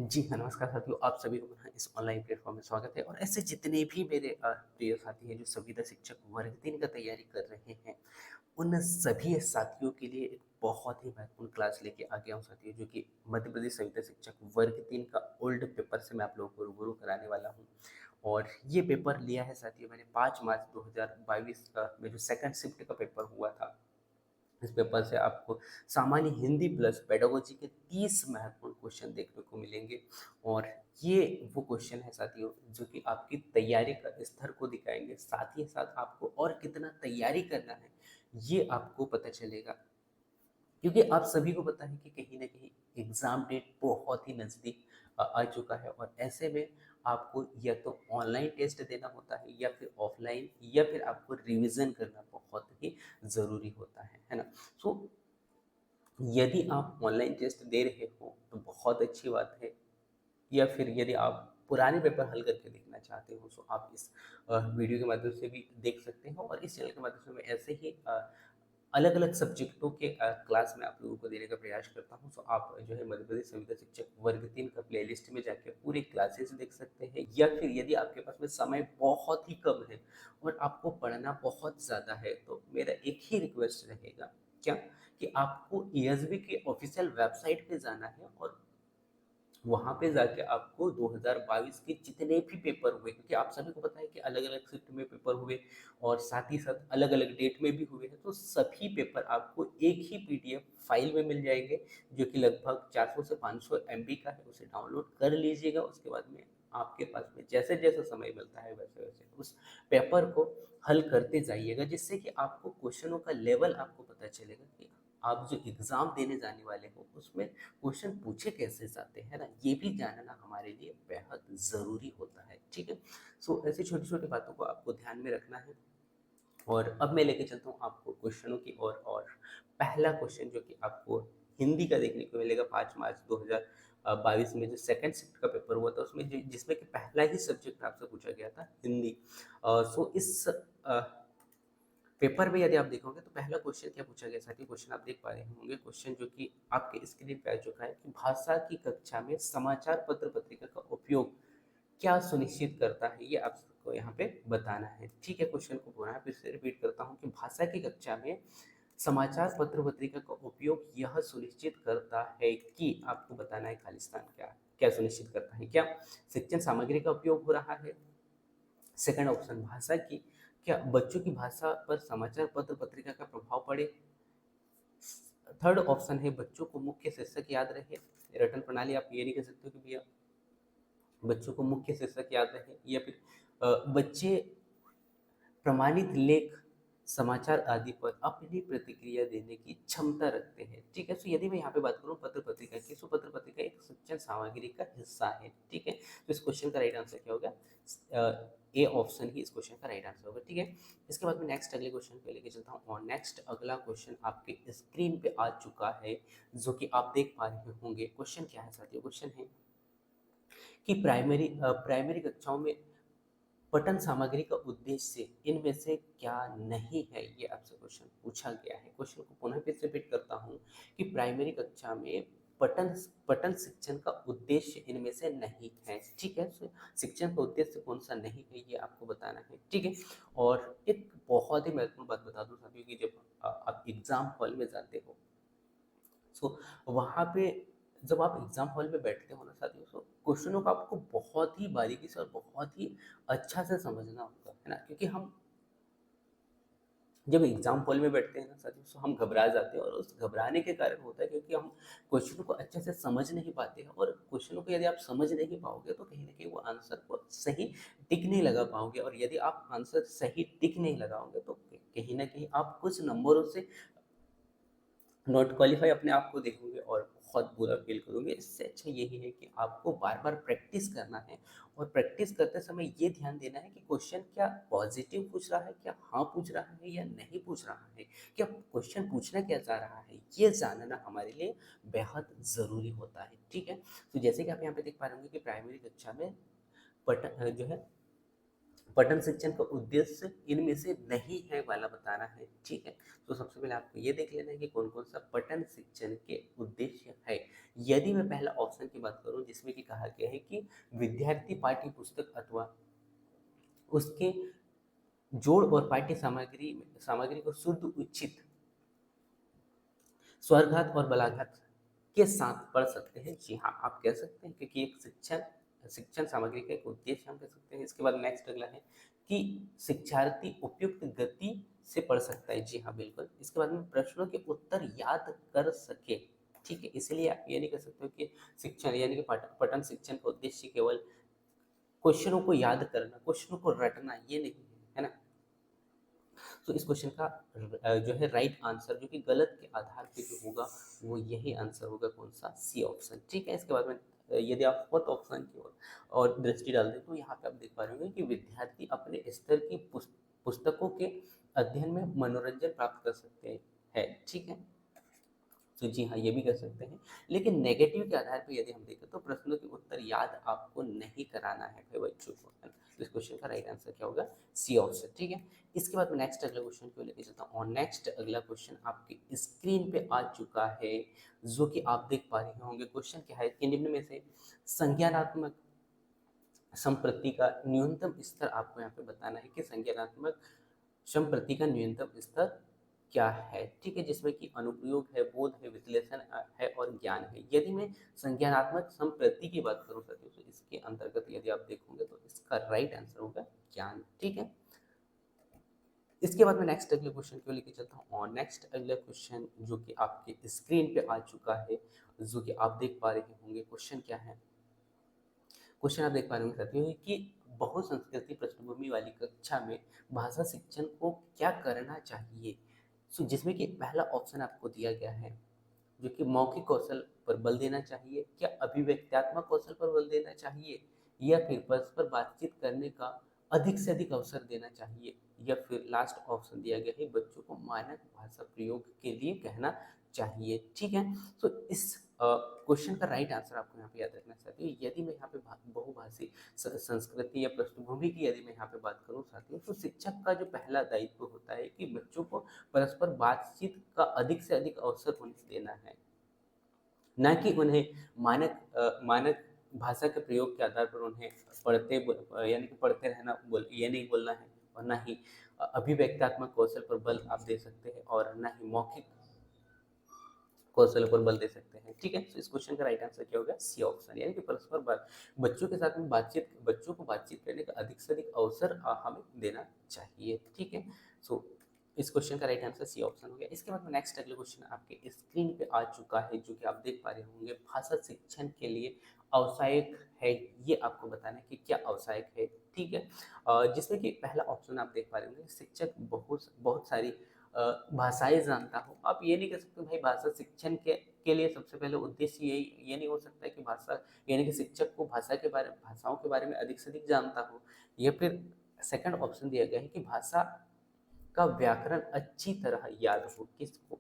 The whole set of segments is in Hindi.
जी हाँ, नमस्कार साथियों, आप सभी को पुनः इस ऑनलाइन प्लेटफ़ॉर्म में स्वागत है और ऐसे जितने भी मेरे प्रिय साथी हैं जो संविदा शिक्षक वर्ग 3 का तैयारी कर रहे हैं, उन सभी साथियों के लिए एक बहुत ही महत्वपूर्ण क्लास लेके आ गया हूँ साथियों, जो कि मध्य प्रदेश संविदा शिक्षक वर्ग 3 का ओल्ड पेपर से मैं आप लोगों को रूबरू कराने वाला हूँ। और ये पेपर लिया है साथियों मैंने 5 मार्च 2022 में जो सेकंड शिफ्ट का पेपर हुआ था। इस पेपर से आपको सामान्य हिंदी प्लस पेडागोजी के 30 महत्वपूर्ण क्वेश्चन देखने को मिलेंगे और ये वो क्वेश्चन है साथियों जो कि आपकी तैयारी का स्तर को दिखाएंगे, साथ ही साथ आपको और कितना तैयारी करना है ये आपको पता चलेगा। क्योंकि आप सभी को पता है कि कहीं न कहीं एग्ज़ाम डेट बहुत ही नज़दीक आ चुका है और ऐसे में आपको या तो ऑनलाइन टेस्ट देना होता है या फिर ऑफ़लाइन या फिर आपको रिवीज़न करना बहुत ही ज़रूरी होता है ना? सो यदि आप ऑनलाइन टेस्ट दे रहे हो तो बहुत अच्छी बात है या फिर यदि आप पुराने पेपर हल करके देखना चाहते हो तो आप इस वीडियो के माध्यम से भी देख सकते हो और इस चैनल के माध्यम से मैं ऐसे ही अलग-अलग सब्जेक्टों के क्लास में आप लोगों को देने का प्रयास करता हूँ। तो आप जो है मध्य प्रदेश संविदा शिक्षक वर्ग 3 का प्लेलिस्ट में जाके पूरी क्लासेस देख सकते हैं या फिर यदि आपके पास में समय बहुत ही कम है और आपको पढ़ना बहुत ज़्यादा है तो मेरा एक ही रिक्वेस्ट रहेगा, क्या? कि आपको ईएसबी की ऑफ़िशियल वेबसाइट पे जाना है और वहाँ पे जाके आपको 2022 के जितने भी पेपर हुए, क्योंकि आप सभी को पता है कि अलग-अलग शिफ्ट में पेपर हुए और साथ ही साथ अलग-अलग डेट में भी हुए हैं, तो सभी पेपर आपको एक ही पीडीएफ फाइल में मिल जाएँगे, जो कि लगभग 400 से 500 एमबी का है। उसे डाउनलोड कर लीजिएगा, उसके बाद में आपके पास में जैसे-जैसे समय मिलता है वैसे-वैसे उस पेपर को हल करते जाइएगा, जिससे कि आपको क्वेश्चनों का लेवल आपको पता चलेगा कि आप जो एग्ज़ाम देने जाने वाले हो, उसमें क्वेश्चन पूछे कैसे जाते हैं ना, ये भी जानना हमारे लिए बेहद ज़रूरी होता है, ठीक है? सो ऐसी छोटी-छोटी बातों को आपको ध्यान में रखना है और अब मैं लेके चलता हूँ आपको क्वेश्चनों की ओर और पहला क्वेश्चन जो कि आपको हिंदी का देखने को मिलेगा 5 मार्च 2022 में जो सेकंड शिफ्ट का पेपर हुआ था उसमें जिसमें कि पहला ही सब्जेक्ट आपसे पूछा गया था हिंदी। सो इस पेपर में यदि आप देखोगे तो पहला क्वेश्चन क्या पूछा गया साथियों, क्वेश्चन आप देख पा रहे होंगे, क्वेश्चन जो कि आपके स्क्रीन पे आ चुका है कि भाषा की कक्षा में समाचार पत्र पत्रिका का उपयोग क्या सुनिश्चित करता है, ये आपको यहाँ पे बताना है। ठीक है, क्वेश्चन को पुनः फिर से रिपीट करता हूँ कि भाषा की कक्षा में समाचार पत्र पत्रिका का उपयोग यह सुनिश्चित करता है कि आपको बताना है खालिस्तान क्या क्या सुनिश्चित करता है, क्या शिक्षण सामग्री का उपयोग हो रहा है। सेकंड ऑप्शन भाषा की, क्या बच्चों की भाषा पर समाचार पत्र पत्रिका का प्रभाव पड़े। थर्ड ऑप्शन है बच्चों को मुख्य शीर्षक याद रहे। रटन प्रणाली आप ये नहीं कह सकते हो कि भैया बच्चों को मुख्य शीर्षक याद रहे या फिर बच्चे प्रमाणित लेख, समाचार आदि पर अपनी प्रतिक्रिया देने की क्षमता रखते हैं। ठीक है? तो यदि मैं यहाँ पे बात करूँ पत्र पत्रिका की, तो पत्र पत्रिका एक शिक्षण सामग्री का हिस्सा है। ठीक है? तो इस क्वेश्चन का राइट आंसर क्या होगा? ए ऑप्शन ही इस क्वेश्चन का राइट आंसर होगा। ठीक है? इसके बाद में नेक्स्ट अगले क्वेश्चन पे लेके चलता हूँ और नेक्स्ट अगला क्वेश्चन आपके स्क्रीन पे आ चुका है, जो कि आप देख पा रहे होंगे। क्वेश्चन क्या है साथियों? क्वेश्चन है कि प्राइमरी कक्षाओं में पठन सामग्री का उद्देश्य इनमें से क्या नहीं है, ये आपसे क्वेश्चन पूछा गया है। क्वेश्चन को पुनः फिर से रिपीट करता हूँ कि प्राइमरी कक्षा में पठन पठन शिक्षण का उद्देश्य इनमें से नहीं है। ठीक है, तो शिक्षण का उद्देश्य कौन सा नहीं है ये आपको बताना है। ठीक है, और एक बहुत ही महत्वपूर्ण बात बता दूं साथियों कि जब आप एग्जाम हॉल में जाते हो, सो वहाँ पे जब आप एग्जाम हॉल में बैठते हो ना साथियों, तो क्वेश्चनों को आपको बहुत ही बारीकी से और बहुत ही अच्छा से समझना होगा, है ना? क्योंकि हम जब एग्जाम हॉल में बैठते हैं ना साथियों, तो हम घबरा जाते हैं और उस घबराने के कारण होता है क्योंकि हम क्वेश्चनों को अच्छे से समझ नहीं पाते हैं और क्वेश्चनों को यदि आप समझ नहीं पाओगे तो कहीं ना कहीं वो आंसर को सही टिक नहीं लगा पाओगे और यदि आप आंसर सही टिक नहीं लगाओगे तो कहीं ना कहीं आप कुछ नंबरों से नॉट क्वालीफाई अपने आप को देखोगे और बहुत बुरा फील करोगे। इससे अच्छा यही है कि आपको बार बार प्रैक्टिस करना है और प्रैक्टिस करते समय ये ध्यान देना है कि क्वेश्चन क्या पॉजिटिव पूछ रहा है, क्या हाँ पूछ रहा है या नहीं पूछ रहा है, क्या क्वेश्चन पूछना क्या चाह रहा है, ये जानना हमारे लिए बेहद ज़रूरी होता है। ठीक है, तो जैसे कि आप यहाँ पे देख पा रहे होंगे कि प्राइमरी कक्षा में जो है पठन शिक्षण का उद्देश्य इनमें से नहीं है वाला बताना है, ठीक है। तो सबसे पहले आपको ये देख लेना है कि कौन कौन सा पठन शिक्षण के उद्देश्य है। यदि मैं पहला ऑप्शन की बात करूं जिसमें कि कहा गया है कि विद्यार्थी पाठ्य पुस्तक अथवा उसके जोड़ और पाठ्य सामग्री सामग्री को शुद्ध उचित स्वरघात और बलाघात के साथ पढ़ सकते हैं। जी हाँ, आप कह सकते हैं क्योंकि एक शिक्षण शिक्षण सामग्री का एक उद्देश्य हम कह सकते हैं। इसके बाद नेक्स्ट अगला है कि शिक्षार्थी उपयुक्त गति से पढ़ सकता है। जी हाँ, बिल्कुल। इसके बाद में प्रश्नों के उत्तर याद कर सके, ठीक है। इसलिए आप ये नहीं कह सकते हो कि शिक्षण यानी कि पठन शिक्षण का उद्देश्य केवल क्वेश्चनों को याद करना, क्वेश्चनों को रटना, ये नहीं है ना। तो इस क्वेश्चन का जो है राइट आंसर जो कि गलत के आधार पे जो होगा वो यही आंसर होगा, कौन सा, सी ऑप्शन, ठीक है। इसके बाद में यदि आप फोर्थ ऑप्शन की ओर और दृष्टि डाल दें तो यहाँ पे आप देख पा रहे होंगे कि विद्यार्थी अपने स्तर की पुस्तकों के अध्ययन में मनोरंजन प्राप्त कर सकते हैं, ठीक है। तो जी हाँ, ये भी कर सकते हैं। लेकिन नेगेटिव के आधार पर यदि हम देखें तो प्रश्नों के उत्तर याद आपको नहीं कराना है भाई बच्चों को, है ना। तो इस क्वेश्चन का राइट आंसर क्या होगा, सी ऑप्शन, ठीक है। इसके बाद में नेक्स्ट अगला क्वेश्चन को लेकर चलता हूँ और नेक्स्ट अगला क्वेश्चन आपके स्क्रीन पे आ चुका है जो कि आप देख पा रहे होंगे। क्वेश्चन क्या है कि निम्न में से संज्ञानात्मक संप्रति का न्यूनतम स्तर आपको यहाँ पे बताना है कि संज्ञानात्मक संप्रति का न्यूनतम स्तर क्या है, ठीक है। जिसमें कि अनुप्रयोग है, बोध है, विश्लेषण है और ज्ञान है। यदि मैं संज्ञानात्मक संप्रति की बात करूं साथियों तो इसके अंतर्गत यदि आप देखोगे तो इसका राइट आंसर होगा ज्ञान, ठीक है। इसके बाद मैं नेक्स्ट अगले क्वेश्चन को लेकर चलता हूँ और नेक्स्ट अगला क्वेश्चन जो कि आपके स्क्रीन पे आ चुका है जो कि आप देख पा रहे होंगे। क्वेश्चन क्या है, क्वेश्चन आप देख पा रहे होंगे साथियों कि बहुसंस्कृति पृष्ठभूमि वाली कक्षा में भाषा शिक्षण को क्या करना चाहिए। सो जिसमें कि पहला ऑप्शन आपको दिया गया है जो कि मौखिक कौशल पर बल देना चाहिए, क्या अभिव्यक्त्यात्मक कौशल पर बल देना चाहिए, या फिर परस्पर बातचीत करने का अधिक से अधिक अवसर देना चाहिए, या फिर लास्ट ऑप्शन दिया गया है बच्चों को मानक भाषा प्रयोग के लिए कहना चाहिए, ठीक है। तो इस क्वेश्चन का राइट आंसर आपको यहाँ पे याद रखना चाहती हूँ। यदि मैं यहाँ पे बहुभाषी संस्कृति या पृष्ठभूमि की यदि मैं यहाँ पे बात करूँ साथियों तो शिक्षक का जो पहला दायित्व होता है कि बच्चों को परस्पर बातचीत का अधिक से अधिक अवसर उन्हें देना है, न कि उन्हें मानक भाषा के प्रयोग के आधार पर उन्हें यानी कि पढ़ते रहना ये नहीं बोलना है, और ना ही अभिव्यक्तात्मक कौशल पर बल आप दे सकते हैं और ना ही मौखिक कौशल पर बल दे सकते हैं, ठीक है। तो इस क्वेश्चन का राइट आंसर क्या होगा, सी ऑप्शन, यानी कि परस्पर बच्चों के साथ में बच्चों को बातचीत करने का अधिक से अधिक अवसर हमें देना चाहिए, ठीक है। सो इस क्वेश्चन का राइट आंसर सी ऑप्शन हो गया। इसके बाद में नेक्स्ट अगले क्वेश्चन आपके स्क्रीन पे आ चुका है जो कि आप देख पा रहे होंगे। भाषा शिक्षण के लिए आवश्यक है, ये आपको बताना है कि क्या आवश्यक है, ठीक है। जिसमें कि पहला ऑप्शन आप देख पा रहे होंगे शिक्षक बहुत बहुत सारी भाषाएं जानता हो। आप ये नहीं कह सकते भाई भाषा शिक्षण के लिए सबसे पहले उद्देश्य यही ये नहीं हो सकता है कि भाषा यानी कि शिक्षक को भाषाओं के बारे में अधिक से अधिक जानता हो, या फिर सेकंड ऑप्शन दिया गया है कि भाषा का व्याकरण अच्छी तरह याद हो। किसको,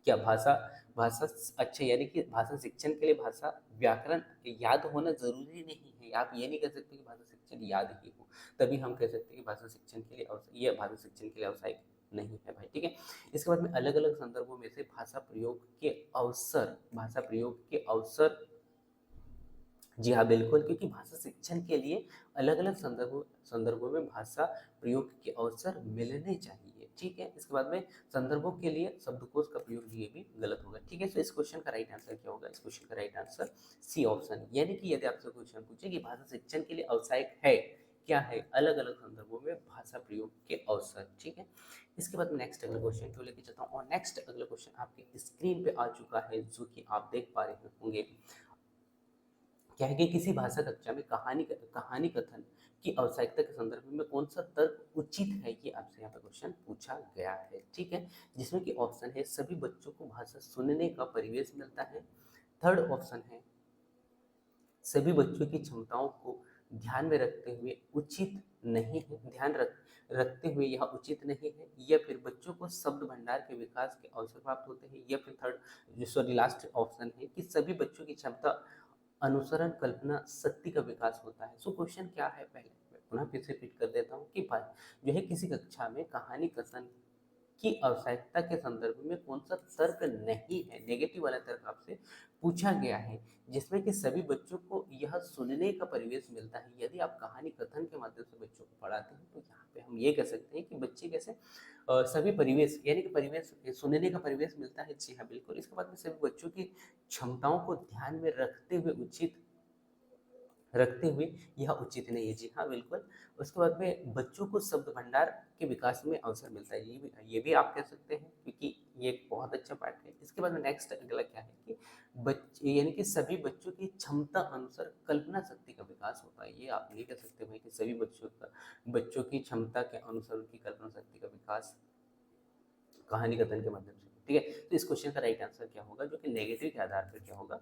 क्या भाषा भाषा अच्छा यानी कि भाषा शिक्षण के लिए भाषा व्याकरण याद होना जरूरी नहीं है। आप ये नहीं कह सकते कि भाषा शिक्षण याद ही हो, तभी हम कह सकते हैं कि भाषा शिक्षण के लिए ये भाषा शिक्षण के लिए आवश्यक नहीं है भाई, ठीक है। इसके बाद में अलग अलग संदर्भों में से भाषा प्रयोग के अवसर, जी हाँ बिल्कुल, क्योंकि भाषा शिक्षण के लिए अलग अलग संदर्भों में भाषा प्रयोग के अवसर मिलने चाहिए, ठीक है। इसके बाद में संदर्भों के लिए शब्दकोश का प्रयोग भी ये भी गलत होगा, ठीक है। तो इस क्वेश्चन का राइट आंसर क्या होगा, इस क्वेश्चन का राइट आंसर सी ऑप्शन, यानी कि यदि आपसे क्वेश्चन पूछे कि भाषा शिक्षण के लिए आवश्यक है क्या है, अलग अलग संदर्भों में भाषा प्रयोग के अवसर, ठीक है। इसके बाद नेक्स्ट अगला क्वेश्चन को लेकर चलता हूँ और नेक्स्ट अगला क्वेश्चन आपके स्क्रीन पे आ चुका है जो कि आप देख पा रहे होंगे। क्या है कि किसी भाषा कक्षा में कहानी कथन की आवश्यकता के संदर्भ में कौन सा तर्क उचित है, ये आपसे यहाँ पे क्वेश्चन पूछा गया है, ठीक है। जिसमें कि ऑप्शन है सभी बच्चों को भाषा सुनने का परिवेश मिलता है, थर्ड ऑप्शन है सभी बच्चों की क्षमताओं को ध्यान में रखते हुए उचित नहीं है रखते हुए यह उचित नहीं है, या फिर बच्चों को शब्द भंडार के विकास के अवसर प्राप्त होते हैं, या फिर थर्ड सॉरी लास्ट ऑप्शन है कि सभी बच्चों की क्षमता अनुसरण कल्पना शक्ति का विकास होता है। सो क्वेश्चन क्या है, पहले पुनः फिर से रिपीट कर देता हूँ कि जो है किसी कक्षा में कहानी कथन की आवश्यकता के संदर्भ में कौन सा तर्क नहीं है, नेगेटिव वाला तर्क आपसे पूछा गया है, जिसमें कि सभी बच्चों को यह सुनने का परिवेश मिलता है। यदि आप कहानी कथन के माध्यम से बच्चों को पढ़ाते हैं तो यहाँ पे हम ये कह सकते हैं कि बच्चे कैसे सभी परिवेश यानी कि परिवेश सुनने का परिवेश मिलता है। जी हाँ, बिल्कुल। इसके बाद में सभी बच्चों की क्षमताओं को ध्यान में रखते हुए यह उचित नहीं है। जी हाँ, बिल्कुल। उसके बाद में बच्चों को शब्द भंडार के विकास में अवसर मिलता है। ये भी आप कह सकते हैं, क्योंकि ये एक बहुत अच्छा पार्ट है। इसके बाद में नेक्स्ट अगला क्या है कि बच्चे यानी कि सभी बच्चों की क्षमता अनुसार कल्पना शक्ति का विकास होता है। ये आप नहीं कह सकते भाई कि सभी बच्चों की क्षमता के अनुसार उनकी कल्पना शक्ति का विकास कहानी कथन के माध्यम से। ठीक है, तो इस क्वेश्चन का राइट आंसर क्या होगा, जो कि नेगेटिव के आधार पर क्या होगा,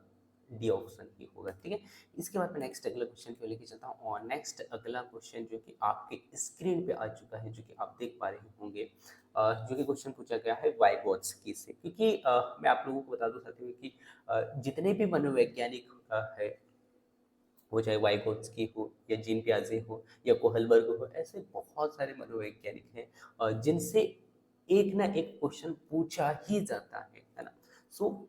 डी ऑप्शन ही होगा। ठीक है, इसके बाद मैं नेक्स्ट अगला क्वेश्चन को लेके चलता हूँ। और नेक्स्ट अगला क्वेश्चन जो कि आपके स्क्रीन पे आ चुका है, जो कि आप देख पा रहे होंगे, जो कि क्वेश्चन पूछा गया है वाइगोत्स्की से। क्योंकि मैं आप लोगों को बता दूं साथियों कि जितने भी मनोवैज्ञानिक है, वो चाहे वाइगोत्स्की हो या जीन पियाजे हो या कोहलबर्ग हो, ऐसे बहुत सारे मनोवैज्ञानिक हैं जिनसे एक ना एक क्वेश्चन पूछा ही जाता है ना। सो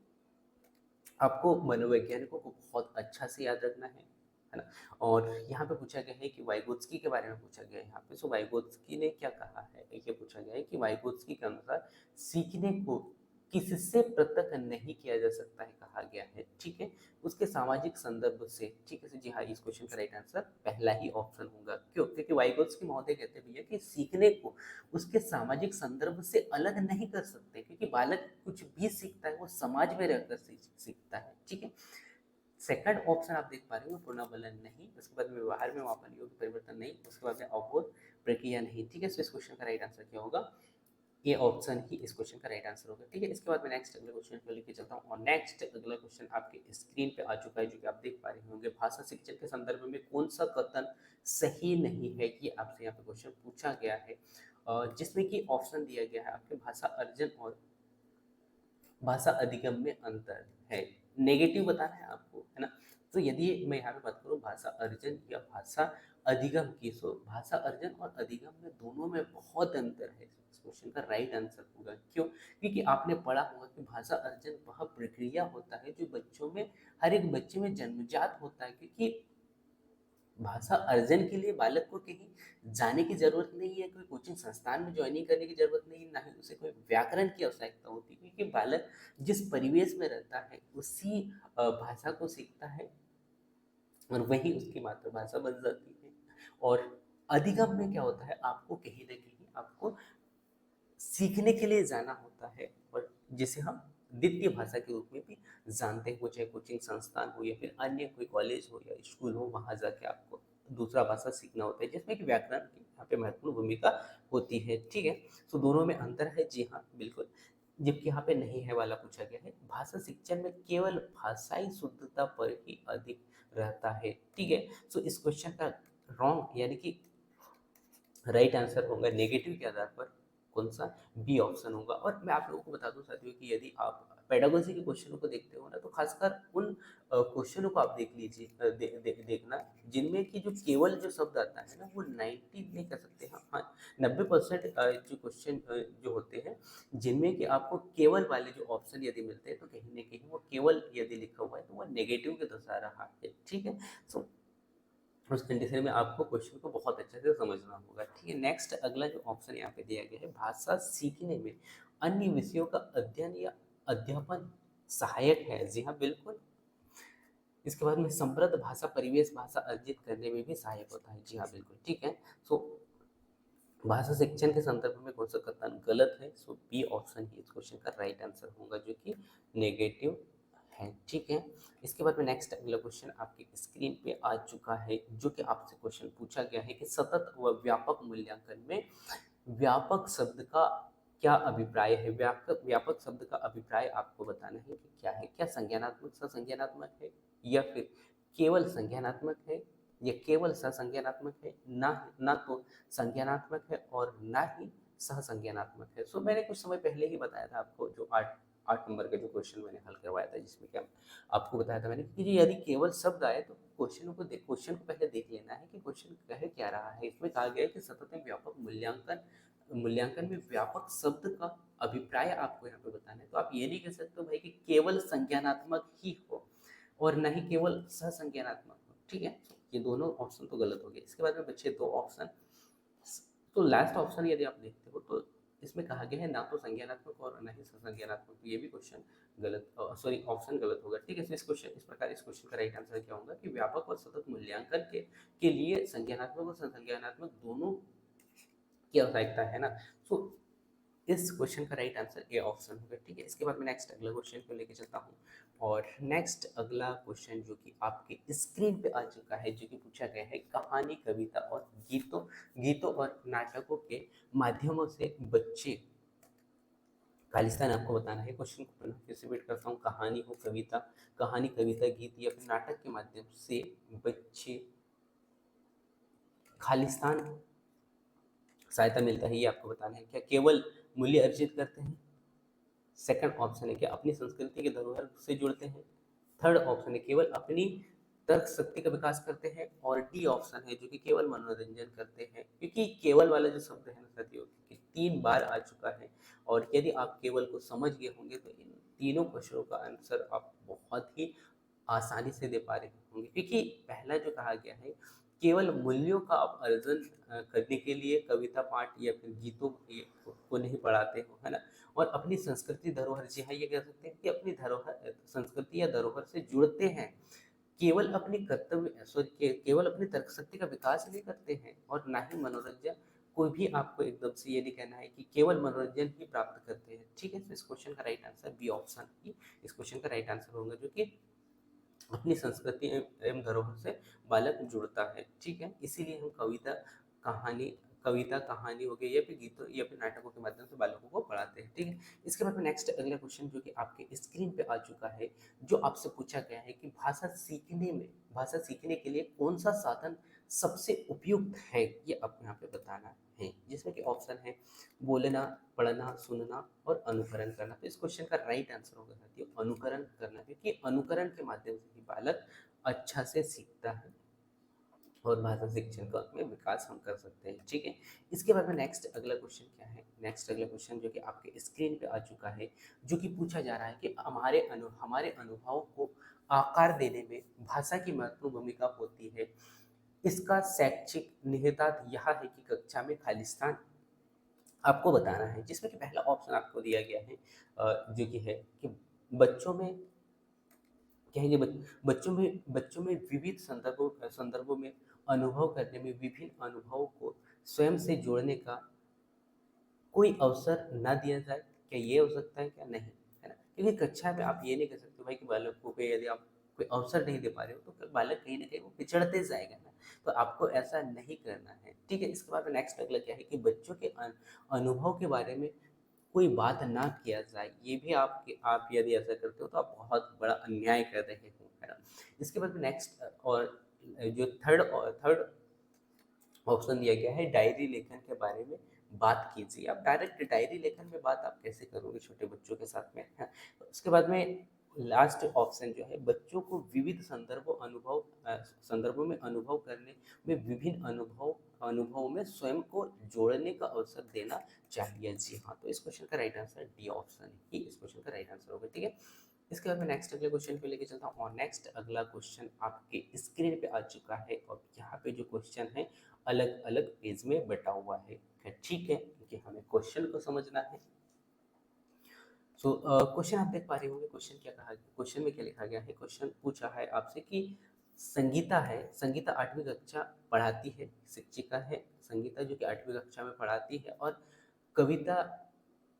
आपको मनोवैज्ञानिकों को बहुत अच्छा से याद रखना है ना। और यहाँ पे पूछा गया है कि वाइगोत्स्की के बारे में पूछा गया है यहाँ पे। सो वाइगोत्स्की ने क्या कहा है, ये पूछा गया है कि वाइगोत्स्की के अनुसार सीखने को किससे पृथक नहीं किया जा सकता है, कहा गया है। ठीक है, उसके सामाजिक संदर्भ से। ठीक है जी हाँ, इस क्वेश्चन का राइट आंसर पहला ही ऑप्शन होगा। क्यों? क्योंकि वाइगोत्स्की महोदय कहते हैं भैया कि सीखने को उसके सामाजिक संदर्भ से अलग नहीं कर सकते, क्योंकि बालक कुछ भी सीखता है वो समाज में रहकर सीखता है। ठीक है, सेकंड ऑप्शन आप देख पा रहे हो, पुनर्बलन नहीं, उसके बाद में व्यवहार में मापन योग्य परिवर्तन नहीं, उसके बाद में अवबोध प्रक्रिया नहीं। ठीक है, सो इस क्वेश्चन का राइट आंसर क्या होगा, ये ऑप्शन ही इस क्वेश्चन का राइट आंसर होगा। ठीक है, इसके बाद मैं नेक्स्ट अगले क्वेश्चन को लेके चलता हूँ। और नेक्स्ट अगला क्वेश्चन आपके स्क्रीन पे आ चुका है, जो कि आप देख पा रहे होंगे। भाषा शिक्षण के संदर्भ में कौन सा कथन सही नहीं है, ये आपसे यहाँ पे क्वेश्चन पूछा गया है, जिसमें कि ऑप्शन दिया गया है आपके भाषा अर्जन और भाषा अधिगम में अंतर है। नेगेटिव बताना है आपको, है ना। तो यदि मैं यहाँ पे बात करूँ भाषा अर्जन या भाषा अधिगम की, तो भाषा अर्जन और अधिगम में दोनों में बहुत अंतर है। इस क्वेश्चन का राइट आंसर होगा। क्यों? क्योंकि आपने पढ़ा होगा कि भाषा अर्जन वह प्रक्रिया होता है जो बच्चों में, हर एक बच्चे में जन्मजात होता है। क्योंकि भाषा अर्जन के लिए बालक को कहीं जाने की जरूरत नहीं है, कोई कोचिंग संस्थान में ज्वाइनिंग करने की जरूरत नहीं, ना ही उसे कोई व्याकरण की आवश्यकता होती, क्योंकि बालक जिस परिवेश में रहता है उसी भाषा को सीखता है और वही उसकी मातृभाषा बन जाती है। और अधिगम में क्या होता है, आपको कहीं ना कहीं आपको सीखने के लिए जाना होता है, और जिसे हम द्वितीय भाषा के रूप में भी जानते हैं। वो चाहे कोचिंग संस्थान हो या फिर अन्य कोई कॉलेज हो या स्कूल हो, वहाँ जाके आपको दूसरा भाषा सीखना होता है, जिसमें कि व्याकरण की यहाँ पे महत्वपूर्ण भूमिका होती है। ठीक है, तो दोनों में अंतर है। जी हाँ, बिल्कुल। जबकि यहाँ पे नहीं है वाला पूछा गया है, भाषा शिक्षण में केवल भाषाई शुद्धता पर ही अधिक रहता है। ठीक है, सो इस क्वेश्चन का रॉन्ग यानी कि राइट आंसर होगा नेगेटिव के आधार पर कौन सा, बी ऑप्शन होगा। और मैं आप लोगों को बता दूं साथियों कि यदि आप पेडागोजी के क्वेश्चनों को देखते हो ना, तो खासकर उन क्वेश्चनों को आप देख लीजिए, देखना जिनमें कि जो केवल जो शब्द आता है ना, वो 90 नहीं कह सकते, हाँ 90% जो क्वेश्चन जो होते हैं जिनमें कि आपको केवल वाले जो ऑप्शन यदि मिलते हैं, तो कहीं ना कहीं वो केवल यदि लिखा हुआ है तो वो नेगेटिव के दर्शा रहा है। ठीक है, सो उस कंडीशन में आपको क्वेश्चन को बहुत अच्छे से समझना होगा। ठीक है, नेक्स्ट अगला जो ऑप्शन यहाँ पे दिया गया है, भाषा सीखने में अन्य विषयों का अध्ययन या अध्यापन सहायक है। जी हाँ, बिल्कुल। इसके बाद में समृद्ध भाषा परिवेश भाषा अर्जित करने में भी सहायक होता है। जी हाँ, बिल्कुल। ठीक है, सो भाषा शिक्षण के संदर्भ में कौन सा कथन गलत है, सो बी ऑप्शन ही इस क्वेश्चन का राइट आंसर होगा, जो कि नेगेटिव है। ठीक है, इसके बाद में नेक्स्ट अगला क्वेश्चन आपके स्क्रीन पे आ चुका है, जो कि आपसे क्वेश्चन पूछा गया है कि सतत व व्यापक मूल्यांकन में व्यापक शब्द का क्या अभिप्राय है। व्यापक शब्द का अभिप्राय आपको बताना है कि क्या है, क्या संज्ञानात्मक संज्ञानात्मक है, या फिर केवल संज्ञानात्मक है, या केवल ससंज्ञानात्मक है, ना तो संज्ञानात्मक है और ना ही सहसंज्ञानात्मक है। सो मैंने कुछ समय पहले ही बताया था आपको, जो आठ आठ नंबर का जो क्वेश्चन मैंने हल करवाया था, जिसमें क्या आपको बताया था मैंने कि यदि केवल शब्द आए तो क्वेश्चन को पहले देख लेना है कि क्वेश्चन कह क्या रहा है। इसमें कहा गया है कि सतत में व्यापक मूल्यांकन में व्यापक शब्द का अभिप्राय आपको यहाँ पे बताना है। तो आप ये नहीं कह सकते हो भाई कि केवल संज्ञानात्मक ही हो और न ही केवल सहसंज्ञानात्मक हो, ठीक है। ये दोनों ऑप्शन तो गलत हो गए। इसके बाद में बचे दो ऑप्शन। तो लास्ट ऑप्शन यदि आप देखते हो तो इसमें कहा गया है ना तो संज्ञानात्मक और ना ही संज्ञानात्मक, तो ये भी क्वेश्चन गलत, सॉरी ऑप्शन गलत होगा, ठीक है। इस प्रकार इस क्वेश्चन का राइट आंसर क्या होगा कि व्यापक और सतत मूल्यांकन के लिए संज्ञानात्मक और संज्ञानात्मक दोनों की आवश्यकता है ना। सो इस क्वेश्चन का राइट आंसर ए ऑप्शन होगा, ठीक है। इसके बाद मैं नेक्स्ट अगला क्वेश्चन को लेके चलता हूँ। और नेक्स्ट अगला क्वेश्चन जो कि आपके स्क्रीन पे आ चुका है, जो कि पूछा गया है कहानी, कविता और गीतों और नाटकों के माध्यमों से बच्चे खालिस्तान आपको बताना है। क्वेश्चन को पुनः फिर से रिपीट करता हूँ। कहानी, कविता, गीत या फिर नाटक के माध्यम से बच्चे खालिस्तान सहायता मिलता है, ये आपको बताना है। क्या केवल मूल्य अर्जित करते हैं? सेकंड ऑप्शन है कि अपनी संस्कृति के धरोहर से जुड़ते हैं। थर्ड ऑप्शन है केवल अपनी तर्क शक्ति का विकास करते हैं। और डी ऑप्शन है जो कि केवल मनोरंजन करते हैं। क्योंकि केवल वाला जो शब्द है ना साथियों, कि 3 बार आ चुका है, और यदि आप केवल को समझ गए होंगे तो इन तीनों क्वेश्चनों का आंसर आप बहुत ही आसानी से दे पा रहे होंगे। क्योंकि पहला जो कहा गया है, केवल मूल्यों का आप अर्जन करने के लिए कविता पाठ या फिर गीतों को नहीं पढ़ाते हो, है ना। और अपनी संस्कृति धरोहर, जी हाँ, ये कह सकते हैं कि अपनी धरोहर, संस्कृति या धरोहर से जुड़ते हैं। केवल अपनी तर्क शक्ति का विकास नहीं करते हैं, और ना ही मनोरंजन। कोई भी आपको एकदम से ये नहीं कहना है कि केवल मनोरंजन ही प्राप्त करते हैं, ठीक है। तो इस क्वेश्चन का राइट आंसर बी ऑप्शन ही इस क्वेश्चन का राइट आंसर होगा, जो कि अपनी संस्कृति एवं धरोहर से बालक जुड़ता है, ठीक है। इसीलिए हम कविता कहानी हो गई या फिर गीतों या फिर नाटकों के माध्यम से बालकों को पढ़ाते हैं, ठीक है। इसके बाद में नेक्स्ट अगला क्वेश्चन जो कि आपके स्क्रीन पे आ चुका है, जो आपसे पूछा गया है कि भाषा सीखने के लिए कौन सा साधन सबसे उपयुक्त है, ये आपको यहाँ पे बताना है। जिसमें कि ऑप्शन है बोलना, पढ़ना, सुनना और अनुकरण करना। तो इस क्वेश्चन का राइट आंसर होगा साथियों अनुकरण करना, क्योंकि अनुकरण के माध्यम से ही बालक अच्छा से सीखता है और भाषा शिक्षण का में विकास हम कर सकते हैं, ठीक है। इसके बाद में नेक्स्ट अगला क्वेश्चन क्या है। नेक्स्ट अगला क्वेश्चन जो कि आपके स्क्रीन पे आ चुका है, जो कि पूछा जा रहा है कि हमारे अनुभवों को आकार देने में भाषा की महत्वपूर्ण भूमिका होती है। इसका शैक्षिक निहितार्थ यह है कि कक्षा में खालिस्तान आपको बताना है। जिसमें कि पहला ऑप्शन आपको दिया गया है, जो कि है कि बच्चों में कहेंगे बच्चों में विविध संदर्भों में अनुभव करने में विभिन्न अनुभवों को स्वयं से जोड़ने का कोई अवसर ना दिया जाए। क्या ये हो सकता है? क्या नहीं, है ना। क्योंकि कक्षा में आप ये नहीं कर सकते भाई कि बालकों को यदि आप कोई अवसर नहीं दे पा रहे हो तो बालक कहीं ना कहीं वो पिछड़ते जाएगा ना। तो आपको ऐसा नहीं करना है, ठीक है। इसके बाद नेक्स्ट अगला क्या है कि बच्चों के अनुभव के बारे में कोई बात ना किया जाए। ये भी आप यदि ऐसा करते हो तो आप बहुत बड़ा अन्याय कर रहे हो, है ना। इसके बाद नेक्स्ट और जो थर्ड ऑप्शन दिया गया है डायरी लेखन के बारे में बात कीजिए। आप डायरेक्ट डायरी लेखन में बात आप कैसे करोगे छोटे बच्चों के साथ में, है। उसके बाद में लास्ट ऑप्शन जो है बच्चों को विविध संदर्भों में अनुभव करने में विभिन्न अनुभवों में स्वयं को जोड़ने का अवसर देना चाहिए। जी हाँ, तो इस क्वेश्चन का राइट आंसर डी ऑप्शन ही इस क्वेश्चन का राइट आंसर होगा, ठीक है। इसके बाद मैं नेक्स्ट अगले क्वेश्चन पे लेके चलता हूँ। और नेक्स्ट अगला क्वेश्चन आपके स्क्रीन पे आ चुका है, और यहाँ पे जो क्वेश्चन है अलग अलग पेज में बटा हुआ है, ठीक है, क्योंकि हमें क्वेश्चन को समझना है। सो क्वेश्चन आप देख पा रहे होंगे। क्वेश्चन में क्या लिखा गया है। क्वेश्चन पूछा है आपसे कि संगीता 8वीं कक्षा पढ़ाती है, शिक्षिका है संगीता जो कि 8वीं कक्षा में पढ़ाती है, और कविता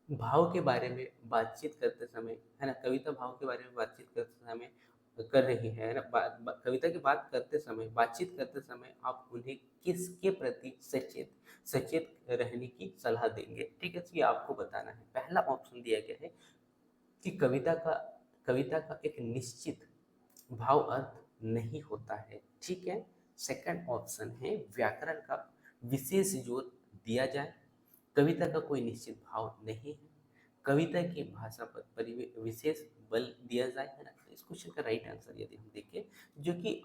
भाव के बारे में बातचीत करते समय, है ना, कविता भाव के बारे में बातचीत करते समय कर रही है ना। कविता की बातचीत करते समय आप उन्हें किसके प्रति सचेत सचेत रहने की सलाह देंगे, ठीक है। तो ये आपको बताना है। पहला ऑप्शन दिया गया है कि कविता का एक निश्चित भाव अर्थ नहीं होता है, ठीक है। सेकंड ऑप्शन है व्याकरण का विशेष जोर दिया जाए। कविता का कोई निश्चित भाव नहीं है। कविता की भाषा पर विशेष बल दिया जाए, है ना। तो इस क्वेश्चन का राइट आंसर यदि हम देखें, जो कि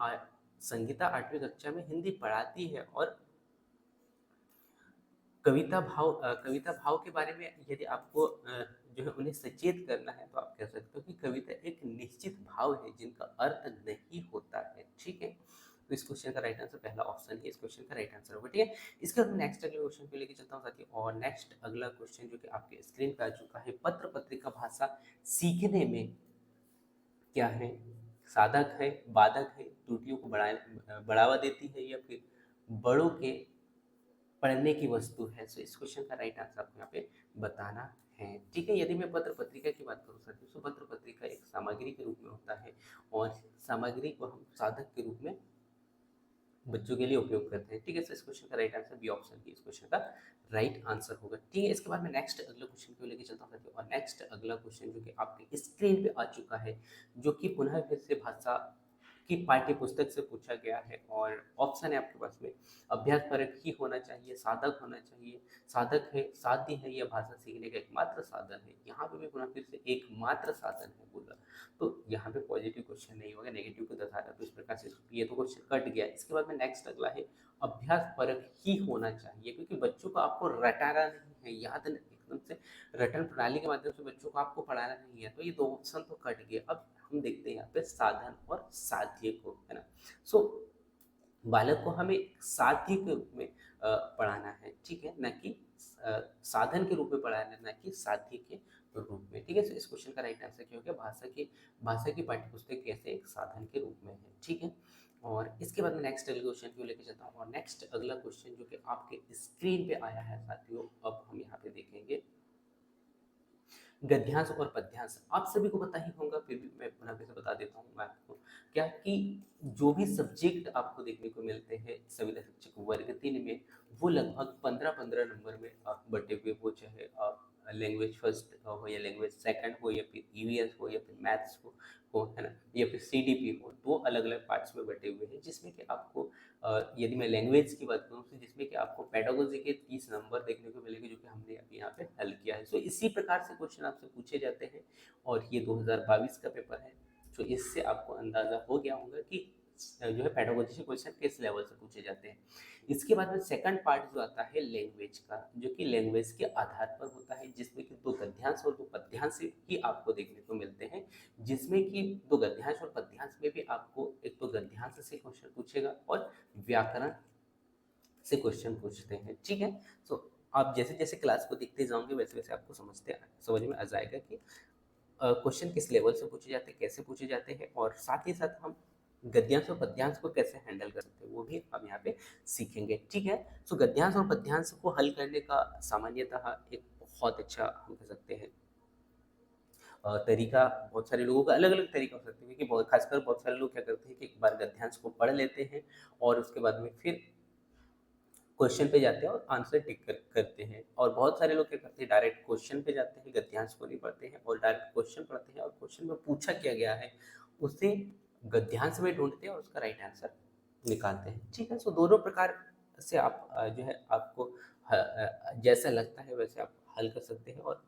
संगीता 8वीं कक्षा में हिंदी पढ़ाती है और कविता भाव के बारे में यदि आपको जो है उन्हें सचेत करना है तो आप कह सकते हो कि कविता एक निश्चित भाव है जिनका अर्थ नहीं होता है। ठीक है, तो इस क्वेश्चन का राइट आंसर पहला ऑप्शन है, इस क्वेश्चन का राइट आंसर होगा। ठीक है, इसके बाद नेक्स्ट अगले क्वेश्चन को लेके चलता हूँ साथियों। और नेक्स्ट अगला क्वेश्चन जो कि आपके स्क्रीन पे आ चुका है, पत्र पत्रिका भाषा सीखने में क्या है? साधक है, बाधक है, त्रुटियों को बढ़ावा देती है, या फिर बड़ों के पढ़ने की वस्तु है? सो इस क्वेश्चन का राइट आंसर आपको यहाँ पे बताना है। ठीक है, यदि मैं पत्र पत्रिका की बात करूँ साथियों, तो पत्र पत्रिका एक सामग्री के रूप में होता है और सामग्री को हम साधक के रूप में बच्चों के लिए उपयोग करते हैं। ठीक है, सो इस क्वेश्चन का राइट आंसर बी ऑप्शन की इस क्वेश्चन का राइट आंसर होगा। ठीक है, इसके बाद मैं नेक्स्ट अगला क्वेश्चन को लेके चलता हूँ साथियों। और नेक्स्ट अगला क्वेश्चन जो कि आपके स्क्रीन पे आ चुका है, जो कि पुनः फिर से भाषा की पाठ्य पुस्तक से पूछा गया है और ऑप्शन है आपके पास में, अभ्यास परक ही होना चाहिए, साधक होना चाहिए, साधक है, साध्य है, या भाषा सीखने का एकमात्र साधन है। यहाँ पे भी पुनः फिर से एकमात्र साधन है बोला, तो यहाँ पे पॉजिटिव क्वेश्चन नहीं होगा, नेगेटिव को दर्शा रहा है, तो इस प्रकार से ये तो क्वेश्चन कट गया। इसके बाद में नेक्स्ट अगला है, अभ्यास परक ही होना चाहिए, क्योंकि बच्चों को आपको रटाना नहीं है, याद एकदम से रटन प्रणाली के माध्यम से बच्चों को आपको पढ़ाना नहीं है, तो ये दो ऑप्शन तो कट गए। अब हम देखते हैं यहाँ पे साधन और साध्य को, है ना। सो बालक को हमें साध्य के रूप में पढ़ाना है, ठीक है, न कि साधन के रूप में पढ़ाना है, न कि साध्य के रूप में। ठीक है, तो इस क्वेश्चन का राइट आंसर क्या हो गया, भाषा की पाठ्यपुस्तक कैसे एक साधन के रूप में है। ठीक है, और इसके बाद में नेक्स्ट अगले क्वेश्चन को लेकर चलता हूँ। और नेक्स्ट अगला क्वेश्चन जो कि आपके स्क्रीन पे आया है साथियों, अब हम यहाँ पे देखेंगे गद्यांश और पद्यांश। आप सभी को पता ही होगा, फिर भी मैं पुनः से बता देता हूँ मैं आपको, क्या कि जो भी सब्जेक्ट आपको देखने को मिलते हैं संविदा शिक्षक वर्ग 3 में, वो लगभग 15-15 नंबर में बटे हुए, वो चाहे लैंग्वेज फर्स्ट हो या लैंग्वेज सेकंड हो या फिर ईवीएस हो या फिर मैथ्स हो, है ना, या फिर सीडीपी हो, दो अलग अलग पार्ट्स में बटे हुए हैं, जिसमें कि आपको यदि मैं लैंग्वेज की बात करूँ तो जिसमें कि आपको पेडागोजी के 30 नंबर देखने को मिलेंगे, जो कि हमने अभी यहाँ पे हल किया है। सो इसी प्रकार से क्वेश्चन आपसे पूछे जाते हैं और ये 2022 का पेपर है। तो इससे आपको अंदाजा हो गया होगा कि जो है पेडागोजी से क्वेश्चन किस लेवल से पूछे जाते हैं। इसके बाद में सेकंड पार्ट जो आता है लैंग्वेज का, जो कि लैंग्वेज के आधार पर होता है, जिसमें कि दो गद्यांश और दो पद्यांश ही आपको देखने को मिलते हैं, जिसमें कि दो गद्यांश और पद्यांश में भी आपको एक तो गद्यांश से क्वेश्चन पूछेगा और व्याकरण से क्वेश्चन पूछते हैं। ठीक है, तो आप जैसे जैसे क्लास को देखते जाओगे वैसे वैसे आपको समझ में आ जाएगा कि क्वेश्चन किस लेवल से पूछे जाते हैं, कैसे पूछे जाते हैं, और साथ ही साथ हम गद्यांश और पद्यांश को कैसे हैंडल कर सकते हैं वो भी हम यहाँ पे सीखेंगे। ठीक है, सो गद्यांश और पद्यांश को हल करने का सामान्यतः एक बहुत अच्छा हम कह सकते हैं तरीका, बहुत सारे लोगों का अलग अलग तरीका हो सकता है, क्योंकि बहुत खासकर बहुत सारे लोग क्या करते हैं कि एक बार गद्यांश को पढ़ लेते हैं और उसके बाद में फिर क्वेश्चन पे जाते हैं और आंसर करते हैं, और बहुत सारे लोग क्या करते हैं डायरेक्ट क्वेश्चन पे जाते हैं, गद्यांश को नहीं पढ़ते हैं और डायरेक्ट क्वेश्चन पढ़ते हैं और क्वेश्चन में पूछा क्या गया है उसे गद्यांश में ढूंढते हैं और उसका राइट आंसर निकालते हैं। ठीक है, सो दोनों प्रकार से आप जो है आपको जैसा लगता है वैसे आप हल कर सकते हैं और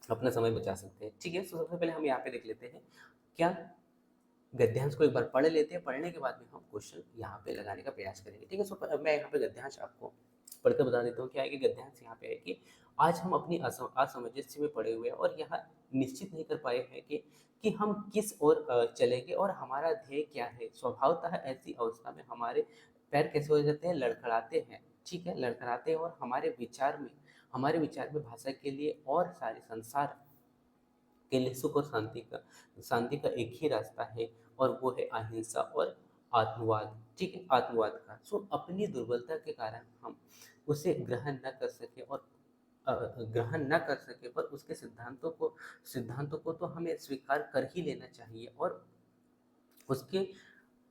अपना समय बचा सकते हैं। ठीक है, तो सबसे पहले हम यहाँ पे देख लेते हैं क्या गद्यांश को एक बार पढ़ लेते हैं, पढ़ने के बाद में हम क्वेश्चन यहाँ पे लगाने का प्रयास करेंगे। ठीक है, सो मैं यहाँ पे गद्यांश आपको पढ़कर बता देता हूँ। क्या है कि गद्यांश यहाँ पे है कि आज हम अपनी असमंजस्य में पड़े हुए हैं और यहाँ निश्चित नहीं कर पाए हैं कि हम किस ओर चलेंगे और हमारा ध्येय क्या है। स्वभावतः ऐसी अवस्था में हमारे पैर कैसे हो जाते हैं, लड़खड़ाते हैं। ठीक है, लड़खड़ाते हैं, और हमारे विचार में भाषा के लिए और सारे संसार के लिए सुख और शांति का एक ही रास्ता है, और वो है अहिंसा और आत्मवाद। ठीक है, आत्मवाद का। सो अपनी दुर्बलता के कारण हम उसे ग्रहण न कर सके, पर उसके सिद्धांतों को तो हमें स्वीकार कर ही लेना चाहिए और उसके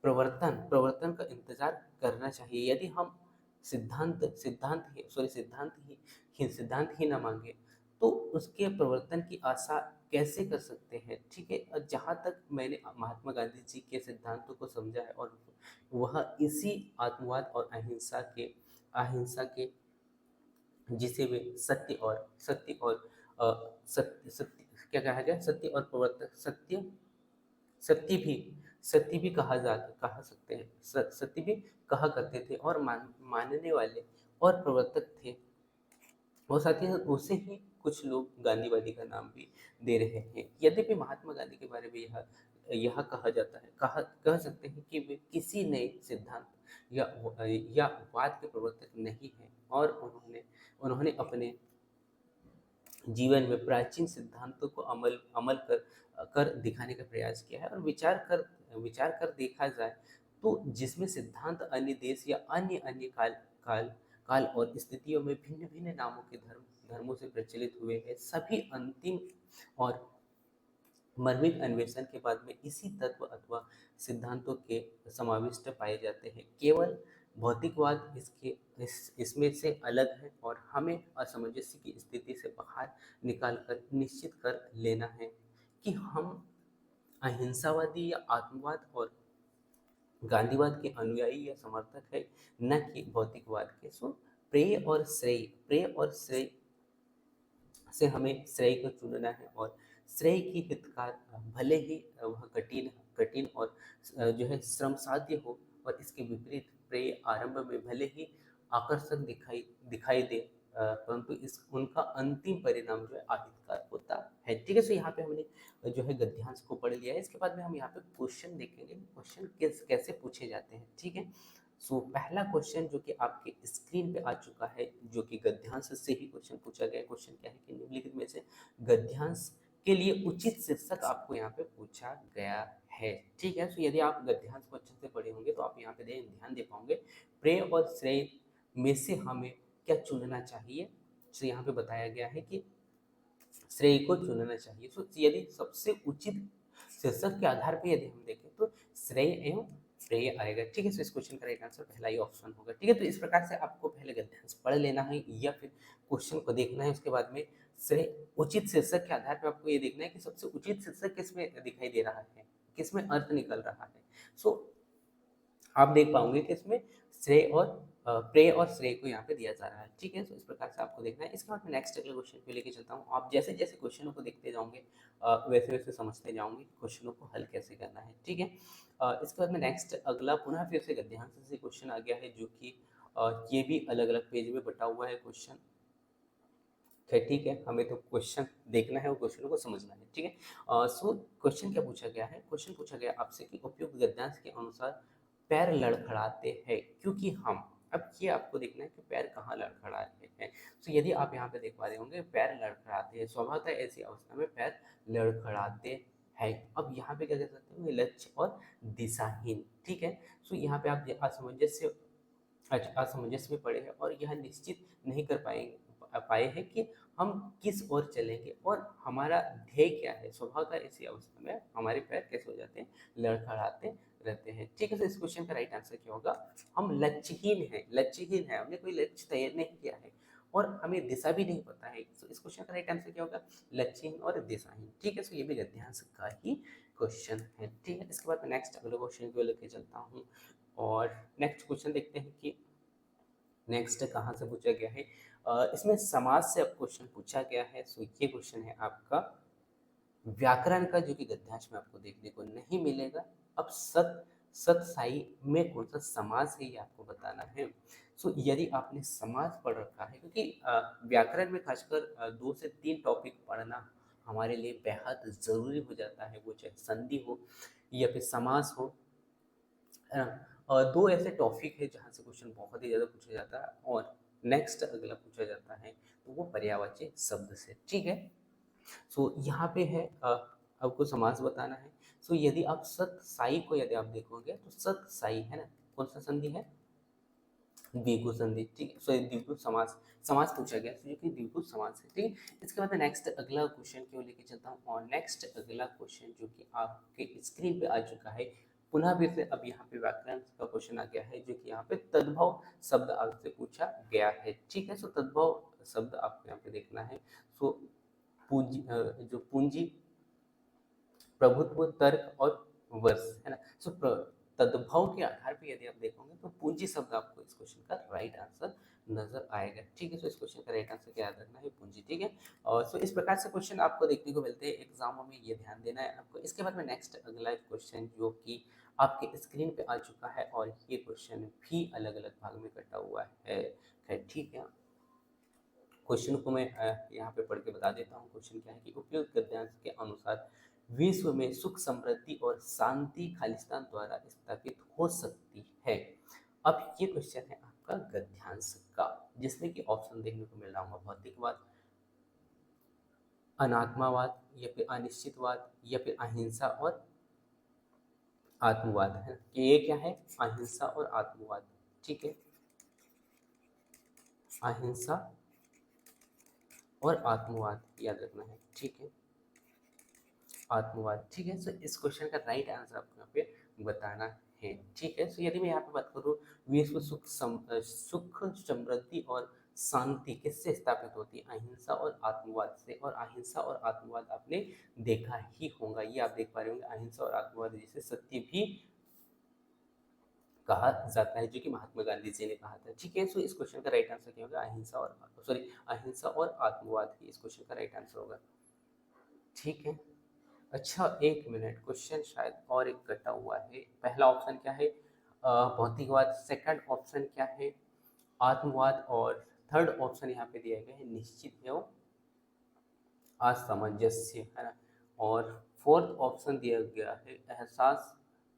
प्रवर्तन का इंतजार करना चाहिए। यदि हम सिद्धांत ही ना मांगे तो उसके प्रवर्तन की आशा कैसे कर सकते हैं। ठीक है, और जहाँ तक मैंने महात्मा गांधी जी के सिद्धांतों को समझा है, और वह इसी आत्मवाद और अहिंसा के जिसे वे सत्य और सत्य क्या कहा गया, सत्य और प्रवर्तक सत्य सत्य भी सत्य भी कहा सकते हैं, सत्य भी कहा करते थे और मानने वाले और प्रवर्तक थे। और साथ ही साथ उसे ही कुछ लोग गांधीवादी का नाम भी दे रहे हैं। यद्यपि महात्मा गांधी के बारे में यह यह कहा जाता है, कह सकते हैं कि वे किसी नए सिद्धांत या या वाद के प्रवर्तक नहीं हैं, और उन्होंने उन्होंने अपने जीवन में प्राचीन सिद्धांतों को अमल अमल कर कर दिखाने का प्रयास किया है। और विचार कर देखा जाए तो जिसमें सिद्धांत अन्य देश या अन्य अन्य काल काल और स्थितियों में भिन्न भिन्न नामों के धर्मों से प्रचलित हुए हैं, सभी अंतिम और मर्मिक अन्वेषण के बाद में इसी तत्व अथवा सिद्धांतों के समाविष्ट पाए जाते हैं। केवल भौतिकवाद इसमें से अलग है, और हमें असमंजस्य की स्थिति से बाहर निकालकर निश्चित कर लेना है कि हम अहिंसावादी या आत्मवाद और गांधीवाद के अनुयायी या समर्थक है, न कि भौतिकवाद के। सो प्रेय और श्रेय से हमें श्रेय को चुनना है, और श्रेय की हितकार भले ही वह कठिन कठिन और जो है श्रम साध्य हो, और इसके विपरीत प्रेय आरंभ में भले ही आकर्षक दिखाई दिखाई दे, परंतु इस उनका अंतिम परिणाम जो है अहितकार होता है। ठीक है, सो यहाँ पे हमने जो है गद्यांश को पढ़ लिया है। इसके बाद में हम यहाँ पे क्वेश्चन देखेंगे, क्वेश्चन कैसे पूछे जाते हैं। ठीक है, सो पहला क्वेश्चन जो कि आपके स्क्रीन पे आ चुका है, जो कि गद्यांश से ही क्वेश्चन पूछा गया है। क्वेश्चन क्या है कि निम्नलिखित में से गद्यांश के लिए उचित शीर्षक आपको यहाँ पे पूछा गया है। ठीक है, सो यदि आप गद्यांश को अच्छे से पढ़े होंगे तो आप यहाँ पे ध्यान दे पाओगे। प्रेय और श्रेय में से हमें क्या चुनना चाहिए। तो यहाँ पे बताया गया है कि श्रेय को चुनना चाहिए। तो यदि सबसे उचित शीर्षक के आधार पर यदि हम देखें तो श्रेय एवं प्रेय आएगा। ठीक है, तो इस क्वेश्चन का राइट आंसर पहला ही ऑप्शन होगा। ठीक है, तो इस प्रकार से आपको पहले गद्यांश पढ़ लेना है या फिर क्वेश्चन को देखना है। उसके बाद में श्रेय उचित शीर्षक के आधार पर आपको ये देखना है कि सबसे उचित शीर्षक किसमें दिखाई दे रहा है, किसमें अर्थ निकल रहा है। सो आप देख पाओगे कि इसमें श्रेय और प्रेय और श्रेय को यहाँ पे दिया जा रहा है। ठीक है, तो इस प्रकार से आपको देखना है। इसके बाद मैं नेक्स्ट अगले क्वेश्चन पे लेके चलता हूँ। आप जैसे जैसे क्वेश्चनों को देखते जाओगे वैसे वैसे समझते जाओगे क्वेश्चनों को हल कैसे करना है। ठीक है, इसके बाद में नेक्स्ट अगला पुनः फिर से गद्यांश से क्वेश्चन आ गया है, जो कि ये भी अलग अलग पेज में बटा हुआ है क्वेश्चन। ठीक है, हमें तो क्वेश्चन देखना है और क्वेश्चनों को समझना है। ठीक है, सो क्वेश्चन क्या पूछा गया है। क्वेश्चन पूछा गया आपसे कि उपयुक्त गद्यांश के अनुसार पैर लड़खड़ाते हैं क्योंकि हम। अब ये आपको देखना है कि पैर कहाँ लड़खड़ाते हैं। तो यदि आप यहाँ पे देख पा रहे होंगे पैर लड़खड़ाते हैं, स्वभावतः ऐसी अवस्था में पैर लड़खड़ाते हैं। अब यहाँ पे क्या कह सकते हैं, लक्ष्य और दिशाहीन। ठीक है, सो यहाँ पे आप असमंजस में पड़े हैं और यह निश्चित नहीं कर पाए हैं कि हम किस ओर चलेंगे और हमारा ध्येय क्या है। स्वभाव का ऐसी अवस्था में हमारे पैर कैसे हो जाते हैं, लड़खड़ाते रहते हैं। ठीक है, तो इस क्वेश्चन का राइट आंसर क्या होगा। हम लक्ष्यहीन है, हमने कोई लक्ष्य तय नहीं किया है और हमें दिशा भी नहीं पता है। तो इस क्वेश्चन का राइट आंसर क्या होगा, लक्ष्यहीन और दिशाहीन। ठीक है, तो ये भी गद्यांश का ही क्वेश्चन है। ठीक है, इसके बाद मैं नेक्स्ट अगले क्वेश्चन को लेके चलता हूँ और नेक्स्ट क्वेश्चन देखते हैं कि नेक्स्ट कहाँ से पूछा गया है। इसमें समाज से अब क्वेश्चन पूछा गया है। सो ये क्वेश्चन है आपका व्याकरण का, जो कि गद्यांश में आपको देखने को नहीं मिलेगा। अब सत साई में कौन सा समास है ये आपको बताना है। सो यदि आपने समास पढ़ रखा है, क्योंकि व्याकरण में खासकर 2 से 3 टॉपिक पढ़ना हमारे लिए बेहद ज़रूरी हो जाता है, वो चाहे संधि हो या फिर समास हो, है ना। और 2 ऐसे टॉपिक है जहाँ से क्वेश्चन बहुत ही ज़्यादा पूछा जाता है और नेक्स्ट अगला पूछा जाता है तो वो पर्यायवाची शब्द से। ठीक है, सो यहाँ पे है आपको समास बताना है। सो यदि आप सत साई को यदि आप देखोगे तो सत साई है ना, कौन सा संधि है, द्विगु संधि। ठीक है, सो द्विगु समास समास पूछा गया, जो कि द्विगु समास है। ठीक है, इसके बाद नेक्स्ट अगला क्वेश्चन की ओर लेके चलता हूँ और नेक्स्ट अगला क्वेश्चन जो कि आपके स्क्रीन पे आ चुका है, पुनः फिर से अब यहाँ पे व्याकरण का क्वेश्चन आ गया है, जो कि यहाँ पे तद्भव शब्द आपसे पूछा गया है। ठीक है, सो तद्भव शब्द आपको यहाँ पे देखना है। सो पूंजी, प्रभुत्व, तर्क और वर्ष, है ना। सो तद्भव के आधार पे यदि आप देखोगे तो पूंजी शब्द आपको इस क्वेश्चन का राइट आंसर नजर आएगा। ठीक है, तो इस क्वेश्चन का राइट आंसर क्या याद रखना है, पूंजी। ठीक है, और सो इस प्रकार से क्वेश्चन आपको देखने को मिलते हैं एग्जामों में, ये ध्यान देना है आपको। इसके बाद में नेक्स्ट अगला क्वेश्चन जो कि आपके स्क्रीन पे आ चुका है, और ये क्वेश्चन भी अलग अलग भाग में कटा हुआ है। ठीक है, क्वेश्चन को मैं यहाँ पे पढ़ के बता देता हूँ। क्वेश्चन क्या है कि उपयुक्त गद्यांश के अनुसार विश्व में सुख समृद्धि और शांति खालिस्तान द्वारा स्थापित हो सकती है। अब ये क्वेश्चन है आपका गद्यांश का, जिसमें कि ऑप्शन देखने को मिल रहा होगा भौतिकवाद, अनात्मावाद, या फिर अनिश्चितवाद, या फिर अहिंसा और आत्मवाद है। कि ये क्या है, अहिंसा और आत्मवाद। ठीक है, अहिंसा और आत्मवाद याद रखना है। ठीक है, आत्मवाद। ठीक है, सो इस क्वेश्चन का राइट आंसर आपको यहाँ पे बताना है। ठीक है, सो यदि मैं यहाँ पे बात करूँ, विश्व सुख समृद्धि और शांति किससे स्थापित होती है, अहिंसा और आत्मवाद से। और अहिंसा और आत्मवाद आपने देखा ही होगा, ये आप देख पा रहे होंगे, अहिंसा और आत्मवाद जिसे सत्य भी कहा जाता है, जो कि महात्मा गांधी जी ने कहा था। ठीक है, सो इस क्वेश्चन का राइट आंसर क्या होगा, अहिंसा और अहिंसा और आत्मवाद ही इस क्वेश्चन का राइट आंसर होगा। ठीक है, अच्छा एक मिनट, क्वेश्चन शायद और एक कटा हुआ है। पहला ऑप्शन क्या है, भौतिकवाद, सेकंड ऑप्शन क्या है, आत्मवाद, और थर्ड ऑप्शन यहाँ पे दिया गया है निश्चित एवं असामंजस्य, है ना। और फोर्थ ऑप्शन दिया गया है एहसास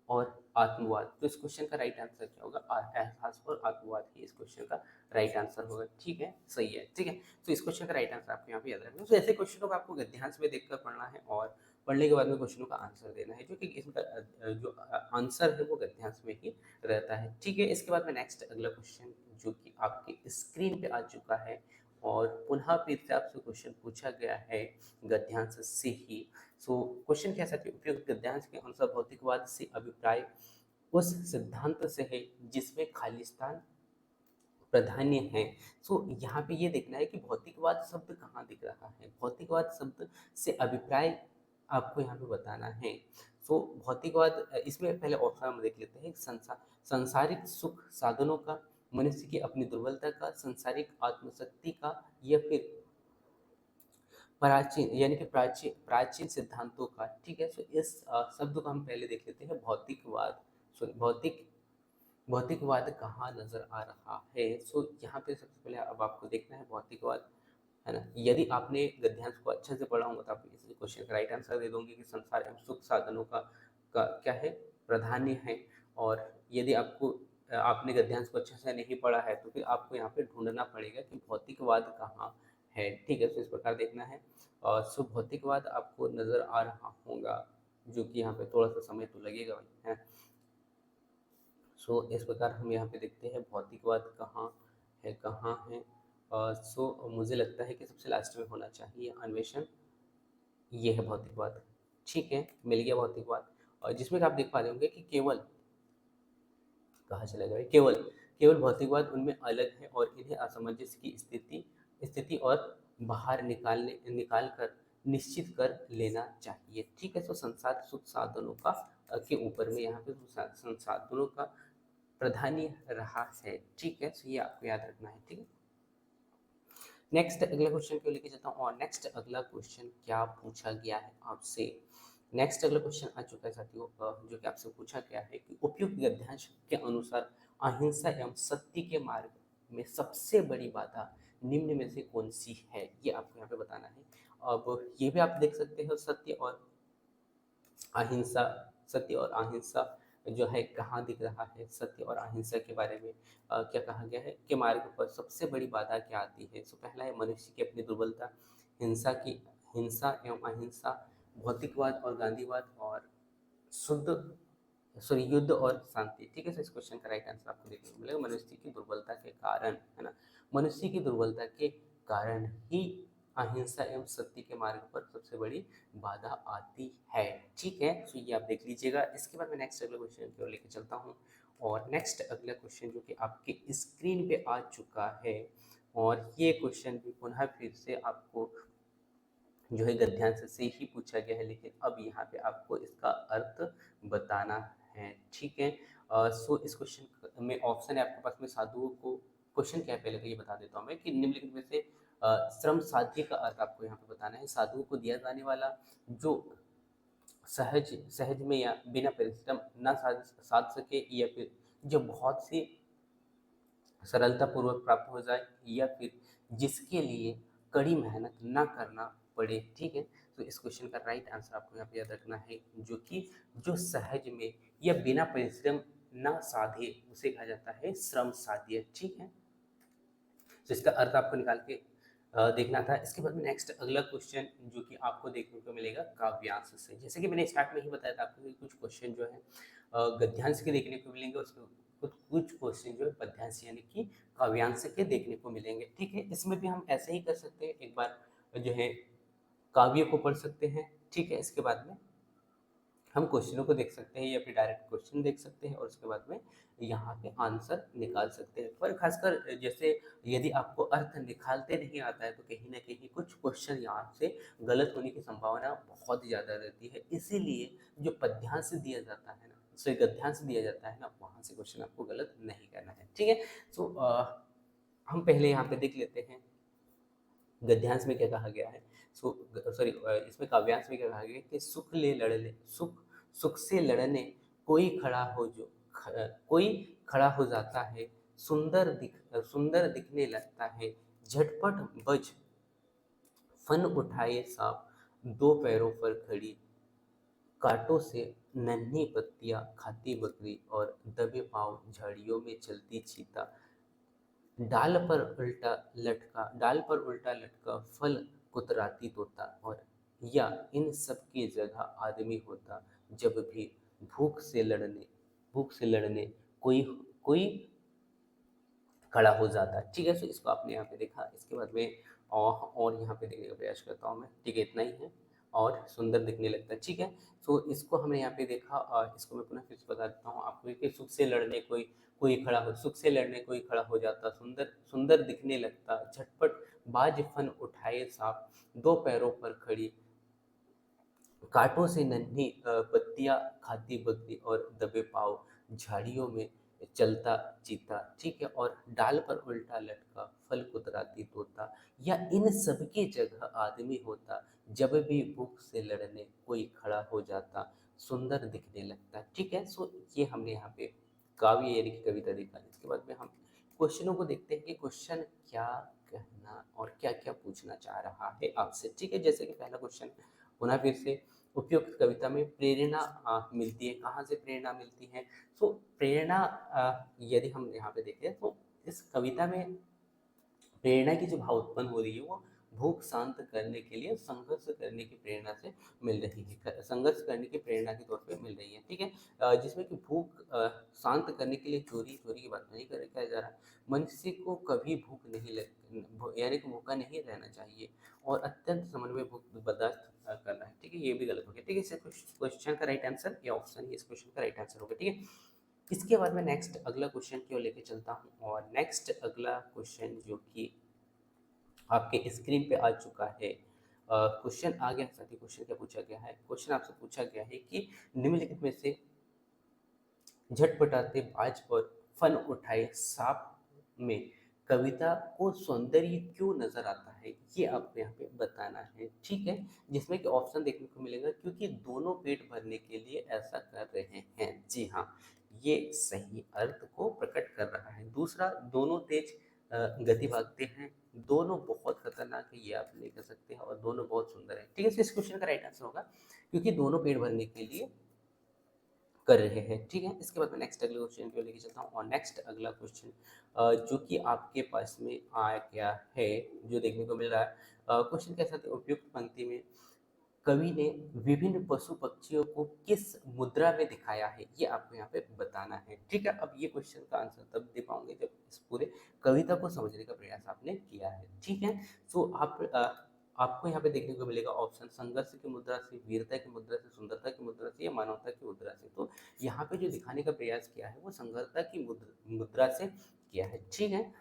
और आत्मवाद। तो इस क्वेश्चन का राइट आंसर क्या होगा, एहसास और आत्मवाद ही इस क्वेश्चन का राइट आंसर होगा। ठीक है, सही है। ठीक है, तो इस क्वेश्चन का राइट आंसर आपको यहाँ पे याद रखना है। तो ऐसे क्वेश्चनों को आपको गद्यांश में देखकर पढ़ना है, और पढ़ने के बाद में क्वेश्चनों का आंसर देना है, जो कि इसका जो आंसर है वो गद्यांश में ही रहता है। ठीक है, इसके बाद में नेक्स्ट अगला क्वेश्चन जो कि आपके स्क्रीन पे आ चुका है, और पुनः फिर से आपसे क्वेश्चन पूछा गया है गद्यांश से ही। सो क्वेश्चन कैसा कि उपयुक्त गद्यांश के अनुसार भौतिकवाद से अभिप्राय उस सिद्धांत से है जिसमें खालिस्तान प्राधान्य है। सो यहाँ पे ये देखना है कि भौतिकवाद शब्द कहाँ दिख रहा है, भौतिकवाद शब्द से अभिप्राय आपको यहाँ पे बताना है। सो भौतिकवाद, इसमें पहले ऑप्शन हम देख लेते हैं, संसारिक सुख साधनों का, मनुष्य की अपनी दुर्बलता का, संसारिक आत्मशक्ति का, या फिर प्राचीन यानी कि प्राचीन प्राचीन सिद्धांतों का। ठीक है, सो इस शब्द को हम पहले देख लेते हैं, भौतिकवाद। सॉरी, भौतिकवाद कहाँ नजर आ रहा है। सो यहाँ पे सबसे पहले अब आपको देखना है भौतिकवाद, है ना। यदि आपने गद्यांश को अच्छे से पढ़ा होगा तो आप इस क्वेश्चन का राइट आंसर दे दोगे कि संसार एवं सुख साधनों का क्या है, प्राधान्य है। और यदि आपको आपने गद्यांश को अच्छे से नहीं पढ़ा है तो फिर आपको यहाँ पे ढूंढना पड़ेगा कि भौतिकवाद कहाँ है। ठीक है, तो इस प्रकार देखना है। और सो भौतिकवाद आपको नजर आ रहा होगा, जो कि यहाँ पे थोड़ा सा समय तो लगेगा, है। सो इस प्रकार हम यहाँ पे देखते हैं भौतिकवाद कहाँ है, कहाँ है। सो मुझे लगता है कि सबसे लास्ट में होना चाहिए अन्वेषण, ये है भौतिकवाद। ठीक है, मिल गया भौतिकवाद। और जिसमें कि आप देख पा रहे होंगे कि केवल, कहाँ चला गया, केवल केवल भौतिकवाद उनमें अलग है, और इन्हें असमंजस की स्थिति और बाहर निकाल कर निश्चित कर लेना चाहिए। ठीक है, तो संसार सुख साधनों का के ऊपर में यहाँ पे संसाधनों का प्राधान्य रहा है। ठीक है, तो ये आपको याद रखना है। ठीक है, नेक्स्ट अगला क्वेश्चन को लेके चलता हूँ, और नेक्स्ट अगला क्वेश्चन क्या पूछा गया है आपसे। नेक्स्ट अगला क्वेश्चन आ चुका है साथियों, जो कि आपसे पूछा गया है कि उपयुक्त गद्यांश के अनुसार अहिंसा एवं सत्य के मार्ग में सबसे बड़ी बाधा निम्न में से कौन सी है, ये आपको यहाँ पे बताना है। अब ये भी आप देख सकते हो, अहिंसा सत्य और अहिंसा जो है कहाँ दिख रहा है, सत्य और अहिंसा के बारे में क्या कहा गया है कि मार्ग पर सबसे बड़ी बाधा क्या आती है। सो पहला है मनुष्य की अपनी दुर्बलता, हिंसा एवं अहिंसा, भौतिकवाद और गांधीवाद, और शुद्ध सॉरी युद्ध और शांति। ठीक है, सर इस क्वेश्चन का राइट आंसर आपको देखने को मिलेगा मनुष्य की दुर्बलता के कारण, है ना। मनुष्य की दुर्बलता के कारण ही अहिंसा एवं सत्य के मार्ग पर सबसे बड़ी बाधा आती है। ठीक है, तो ये आप देख लीजिएगा। इसके बाद मैं नेक्स्ट अगला क्वेश्चन की ओर लेकर चलता हूँ, और नेक्स्ट अगला क्वेश्चन जो कि आपके स्क्रीन पे आ चुका है, और ये क्वेश्चन भी पुनः फिर से आपको जो है गद्यांश से ही पूछा गया है, लेकिन अब यहाँ पे आपको इसका अर्थ बताना है। ठीक है, सो इस क्वेश्चन में ऑप्शन है आपके पास में साधुओं को, क्वेश्चन क्या है पहले तो ये बता देता हूँ मैं कि निम्नलिखित में से श्रम साध्य का अर्थ आपको यहाँ पे बताना है। साधुओं को दिया जाने वाला जो सहज सहज में या बिना परिश्रम ना साध सके, या फिर जो बहुत सी सरलता पूर्वक प्राप्त हो जाए, या फिर जिसके लिए कड़ी मेहनत ना करना पड़े। ठीक है, तो इस क्वेश्चन का राइट आंसर आपको यहाँ पे याद रखना है, जो कि जो सहज में या बिना परिश्रम ना साधे उसे कहा जाता है श्रम साध्य। ठीक है, तो इसका अर्थ आपको निकाल के देखना था। इसके बाद में नेक्स्ट अगला क्वेश्चन जो कि आपको देखने को मिलेगा काव्यांश से। जैसे कि मैंने स्टार्ट में ही बताया था आपको कि कुछ क्वेश्चन जो है गद्यांश के देखने को मिलेंगे, उसके कुछ कुछ क्वेश्चन जो है पद्यांश यानी कि काव्यांश के देखने को मिलेंगे। ठीक है, इसमें भी हम ऐसे ही कर सकते हैं, एक बार जो है काव्य को पढ़ सकते हैं। ठीक है, इसके बाद में हम क्वेश्चनों को देख सकते हैं या फिर डायरेक्ट क्वेश्चन देख सकते हैं और उसके बाद में यहाँ पे आंसर निकाल सकते हैं। पर खासकर जैसे यदि आपको अर्थ निकालते नहीं आता है तो कहीं ना कहीं कुछ क्वेश्चन यहाँ से गलत होने की संभावना बहुत ज़्यादा रहती है। इसीलिए जो पद्यांश दिया जाता है ना, सॉरी गद्यांश दिया जाता है ना, वहाँ से क्वेश्चन आपको गलत नहीं करना है। ठीक है, सो हम पहले यहाँ पे देख लेते हैं गद्यांश में क्या कहा गया है। सो सॉरी इसमें काव्यांश में क्या कहा गया है कि सुख ले लड़ ले, सुख सुख से लड़ने कोई खड़ा हो जो कोई खड़ा हो जाता है, सुंदर दिखने लगता है, झटपट बज फन उठाए सांप, दो पैरों पर खड़ी कांटों से नन्ही पत्तियां खाती बकरी, और दबे पांव झाड़ियों में चलती चीता, डाल पर उल्टा लटका फल कुतराती तोता, और या इन सब की जगह आदमी होता, जब भी भूख से लड़ने कोई कोई खड़ा हो जाता है। ठीक है, तो इसको आपने यहाँ पे देखा। इसके बाद में और यहाँ पे देखने का प्रयास करता हूँ मैं। ठीक है, इतना ही है, और सुंदर दिखने लगता है। ठीक है, तो इसको हमने यहाँ पे देखा, और इसको मैं पुनः फिर से बता देता हूँ आपको कि सुख से लड़ने कोई कोई खड़ा हो सुख से लड़ने कोई खड़ा हो जाता, सुंदर सुंदर दिखने लगता, झटपट बाज फन उठाए सांप, दो पैरों पर खड़ी कांटों से नन्ही पत्तियां खाती बकरी, और दबे पाँव झाड़ियों में चलता चीता। ठीक है, और डाल पर उल्टा लटका फल कुतराती तोता, या इन सब की जगह आदमी होता, जब भी भूख से लड़ने कोई खड़ा हो जाता, सुंदर दिखने लगता। ठीक है, सो ये हमने यहाँ पे काव्य यानी कि कविता देखा। इसके बाद में हम क्वेश्चनों को देखते हैं कि क्वेश्चन क्या कहना और क्या क्या पूछना चाह रहा है आपसे। ठीक है, जैसे कि पहला क्वेश्चन पुनः फिर से, उपयुक्त कविता में प्रेरणा मिलती है, कहाँ से प्रेरणा मिलती है। तो प्रेरणा यदि हम यहाँ पे देखें तो इस कविता में प्रेरणा की जो भाव उत्पन्न हो रही है वो भूख शांत करने के लिए संघर्ष करने की प्रेरणा से मिल रही है, संघर्ष करने की प्रेरणा के तौर पे मिल रही है। ठीक है, जिसमें कि भूख शांत करने के लिए चोरी चोरी की बात नहीं कर किया जा रहा है। मनुष्य को कभी भूख नहीं लग यानी कि भूखा नहीं रहना चाहिए, और अत्यंत समय में भूख बर्दाश्त करना है। ठीक है, ये भी गलत हो गया। ठीक है, इस क्वेश्चन का राइट आंसर ये ऑप्शन है, इस क्वेश्चन का राइट आंसर होगा। ठीक है, इसके बाद मैं नेक्स्ट अगला क्वेश्चन की ओर लेके चलता हूँ, और नेक्स्ट अगला क्वेश्चन जो कि आपके स्क्रीन पे आ चुका है। क्वेश्चन आ गया साथी। क्वेश्चन क्या पूछा गया है? क्वेश्चन आपसे पूछा गया है कि निम्नलिखित में से झटपटाते बाज और फन उठाए सांप में कविता को सौंदर्य क्यों नजर आता है, ये आपको यहाँ पे बताना है। ठीक है, जिसमें कि ऑप्शन देखने को मिलेगा, क्योंकि दोनों पेट भरने के लिए ऐसा कर रहे हैं। जी हाँ, ये सही अर्थ को प्रकट कर रहा है। दूसरा, दोनों तेज गति भागते हैं, दोनों बहुत खतरनाक है, ये आप नहीं कर सकते हैं, और दोनों बहुत सुंदर है। ठीक है, तो इस क्वेश्चन का राइट आंसर होगा क्योंकि दोनों पेट भरने के लिए कर रहे हैं। ठीक है, इसके बाद मैं नेक्स्ट अगले क्वेश्चन को लेके चलता हूँ, और नेक्स्ट अगला क्वेश्चन जो कि आपके पास में आ गया है, जो देखने को मिल रहा है। क्वेश्चन कैसा था? उपयुक्त पंक्ति में कवि ने विभिन्न पशु पक्षियों को किस मुद्रा में दिखाया है, ये आपको यहाँ पे बताना है। ठीक है, अब ये क्वेश्चन का आंसर तब दे पाओगे जब इस पूरे कविता को समझने का प्रयास आपने किया है। ठीक है, सो आपको यहाँ पे देखने को मिलेगा ऑप्शन, संघर्ष की मुद्रा से, वीरता की मुद्रा से, सुंदरता की मुद्रा से, या मानवता की मुद्रा से। तो यहाँ पे जो दिखाने का प्रयास किया है वो संघर्षता की मुद्रा से किया है। ठीक है,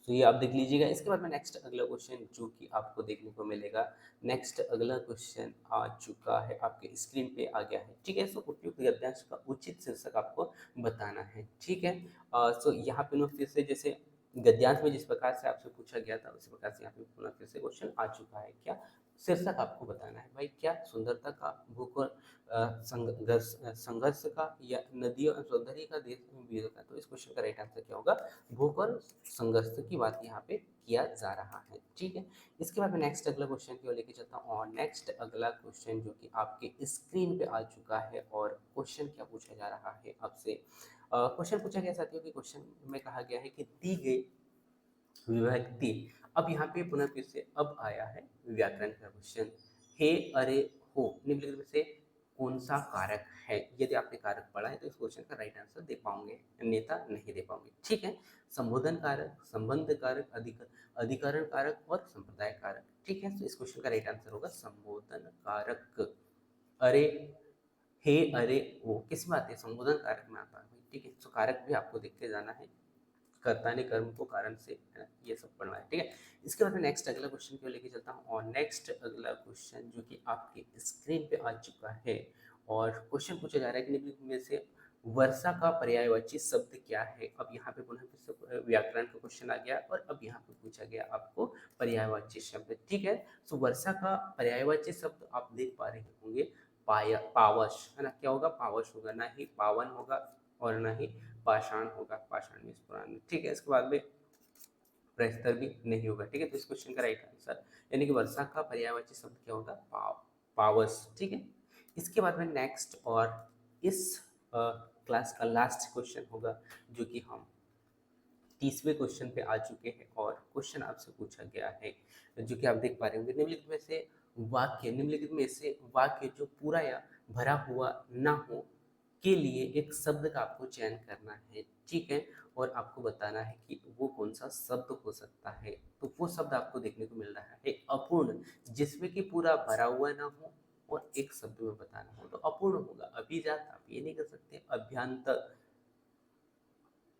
तो ये आप देख लीजिएगा। इसके बाद में नेक्स्ट अगला क्वेश्चन जो कि आपको देखने को मिलेगा, नेक्स्ट अगला क्वेश्चन आ चुका है, आपके स्क्रीन पे आ गया है। ठीक है, सो उपयुक्त गद्यांश का उचित शीर्षक आपको बताना है। ठीक है, सो यहाँ पे फिर से जैसे गद्यांश में जिस प्रकार से आपसे पूछा गया था उसी प्रकार से यहाँ पे पुनः फिर से क्वेश्चन आ चुका है। क्या शीर्षक आपको बताना है भाई, क्या सुंदरता का भूख और संघर्ष का, या नदियों और सौंदर्य का, देश में वीरों का। तो इस क्वेश्चन का राइट आंसर क्या होगा, भूख और संघर्ष की बात यहाँ पे किया जा रहा है। ठीक है, इसके बाद मैं नेक्स्ट अगला क्वेश्चन की ओर लेके चलता हूँ, और नेक्स्ट अगला क्वेश्चन जो कि आपके स्क्रीन पे आ चुका है, और क्वेश्चन क्या पूछा जा रहा है आपसे। क्वेश्चन पूछा गया साथियों कि क्वेश्चन में कहा गया है कि दी गई विभक्ति, अब यहाँ पे पुनः फिर से अब आया है व्याकरण का क्वेश्चन। हे, अरे, हो निम्नलिखित में से कौन सा कारक है। यदि आपने कारक पढ़ा है तो इस क्वेश्चन का राइट आंसर दे पाओगे, अन्यथा नहीं दे पाओगे। ठीक है, संबोधन कारक, संबंध कारक, अधिकरण कारक और संप्रदाय कारक। ठीक है, तो इस क्वेश्चन का राइट आंसर होगा संबोधन कारक। अरे, हे, अरे, वो किस में आते हैं, संबोधन कारक में आता है। ठीक है, तो कारक भी आपको देखते जाना है, कर्ता ने कर्म को कारण से, है ना, ये सब पढ़ना है। ठीक है, इसके बाद में नेक्स्ट अगला क्वेश्चन को लेके चलता हूँ, और नेक्स्ट अगला क्वेश्चन जो कि आपके स्क्रीन पे आ चुका है, और क्वेश्चन पूछा जा रहा है कि निम्नलिखित में से वर्षा का पर्यायवाची शब्द क्या है। अब यहाँ पे पुनः फिर से व्याकरण का क्वेश्चन आ गया, और अब यहाँ पे पूछा गया आपको पर्यायवाची शब्द। ठीक है, तो वर्षा का पर्यायवाची शब्द आप देख पा रहे होंगे, पावश, है ना। क्या होगा, पावश होगा, ना ही पावन होगा और ना ही पाषाण होगा, पाषाण में पुराण। ठीक है, इसके बाद में प्रस्तर भी नहीं होगा। ठीक है, तो इस क्वेश्चन का राइट आंसर यानी कि वर्षा का पर्यायवाची शब्द क्या होगा, पावस। ठीक है, इसके बाद में नेक्स्ट और इस क्लास का लास्ट क्वेश्चन होगा, जो कि हम 30वें क्वेश्चन पे आ चुके हैं, और क्वेश्चन आपसे पूछा गया है जो कि आप देख पा रहे होंगे, निम्नलिखित में से वाक्य जो पूरा या भरा हुआ ना हो के लिए एक शब्द का आपको चयन करना है। ठीक है, और आपको बताना है कि वो कौन सा शब्द हो सकता है। तो वो शब्द आपको देखने को मिल रहा है अपूर्ण, जिसमें कि पूरा भरा हुआ ना हो और एक शब्द में बताना हो, तो अपूर्ण होगा। अभिजात आप ये नहीं कर सकते, अभ्यंतर,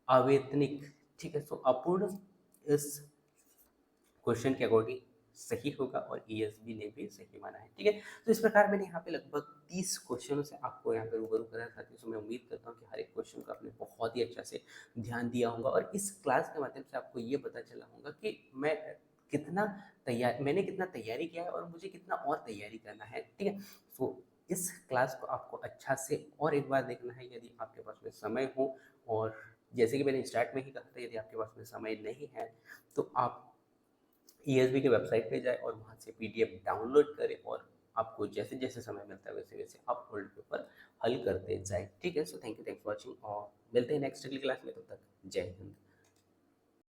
अवेतनिक। ठीक है, सो अपूर्ण इस क्वेश्चन के अकॉर्डिंग सही होगा, और ईएसबी ने भी सही माना है। ठीक है, तो इस प्रकार मैंने यहाँ पे लगभग 30 क्वेश्चनों से आपको यहाँ पे रूबरू करा साथियों। सो मैं उम्मीद करता हूँ कि हर एक क्वेश्चन का आपने बहुत ही अच्छा से ध्यान दिया होगा, और इस क्लास के माध्यम से आपको ये पता चला होगा कि मैंने कितना तैयारी किया है, और मुझे कितना और तैयारी करना है। ठीक है, सो इस क्लास को आपको अच्छा से और एक बार देखना है, यदि आपके पास में समय हो, और जैसे कि मैंने स्टार्ट में ही कहा था, यदि आपके पास में समय नहीं है तो आप ईएसबी के वेबसाइट पे जाए और वहाँ से पीडीएफ डाउनलोड करें, और आपको जैसे जैसे समय मिलता है वैसे वैसे आप ओल्ड पेपर हल करते जाए। ठीक है, so thank you for watching, और मिलते हैं नेक्स्ट अगली क्लास में। तब तक जय हिंद।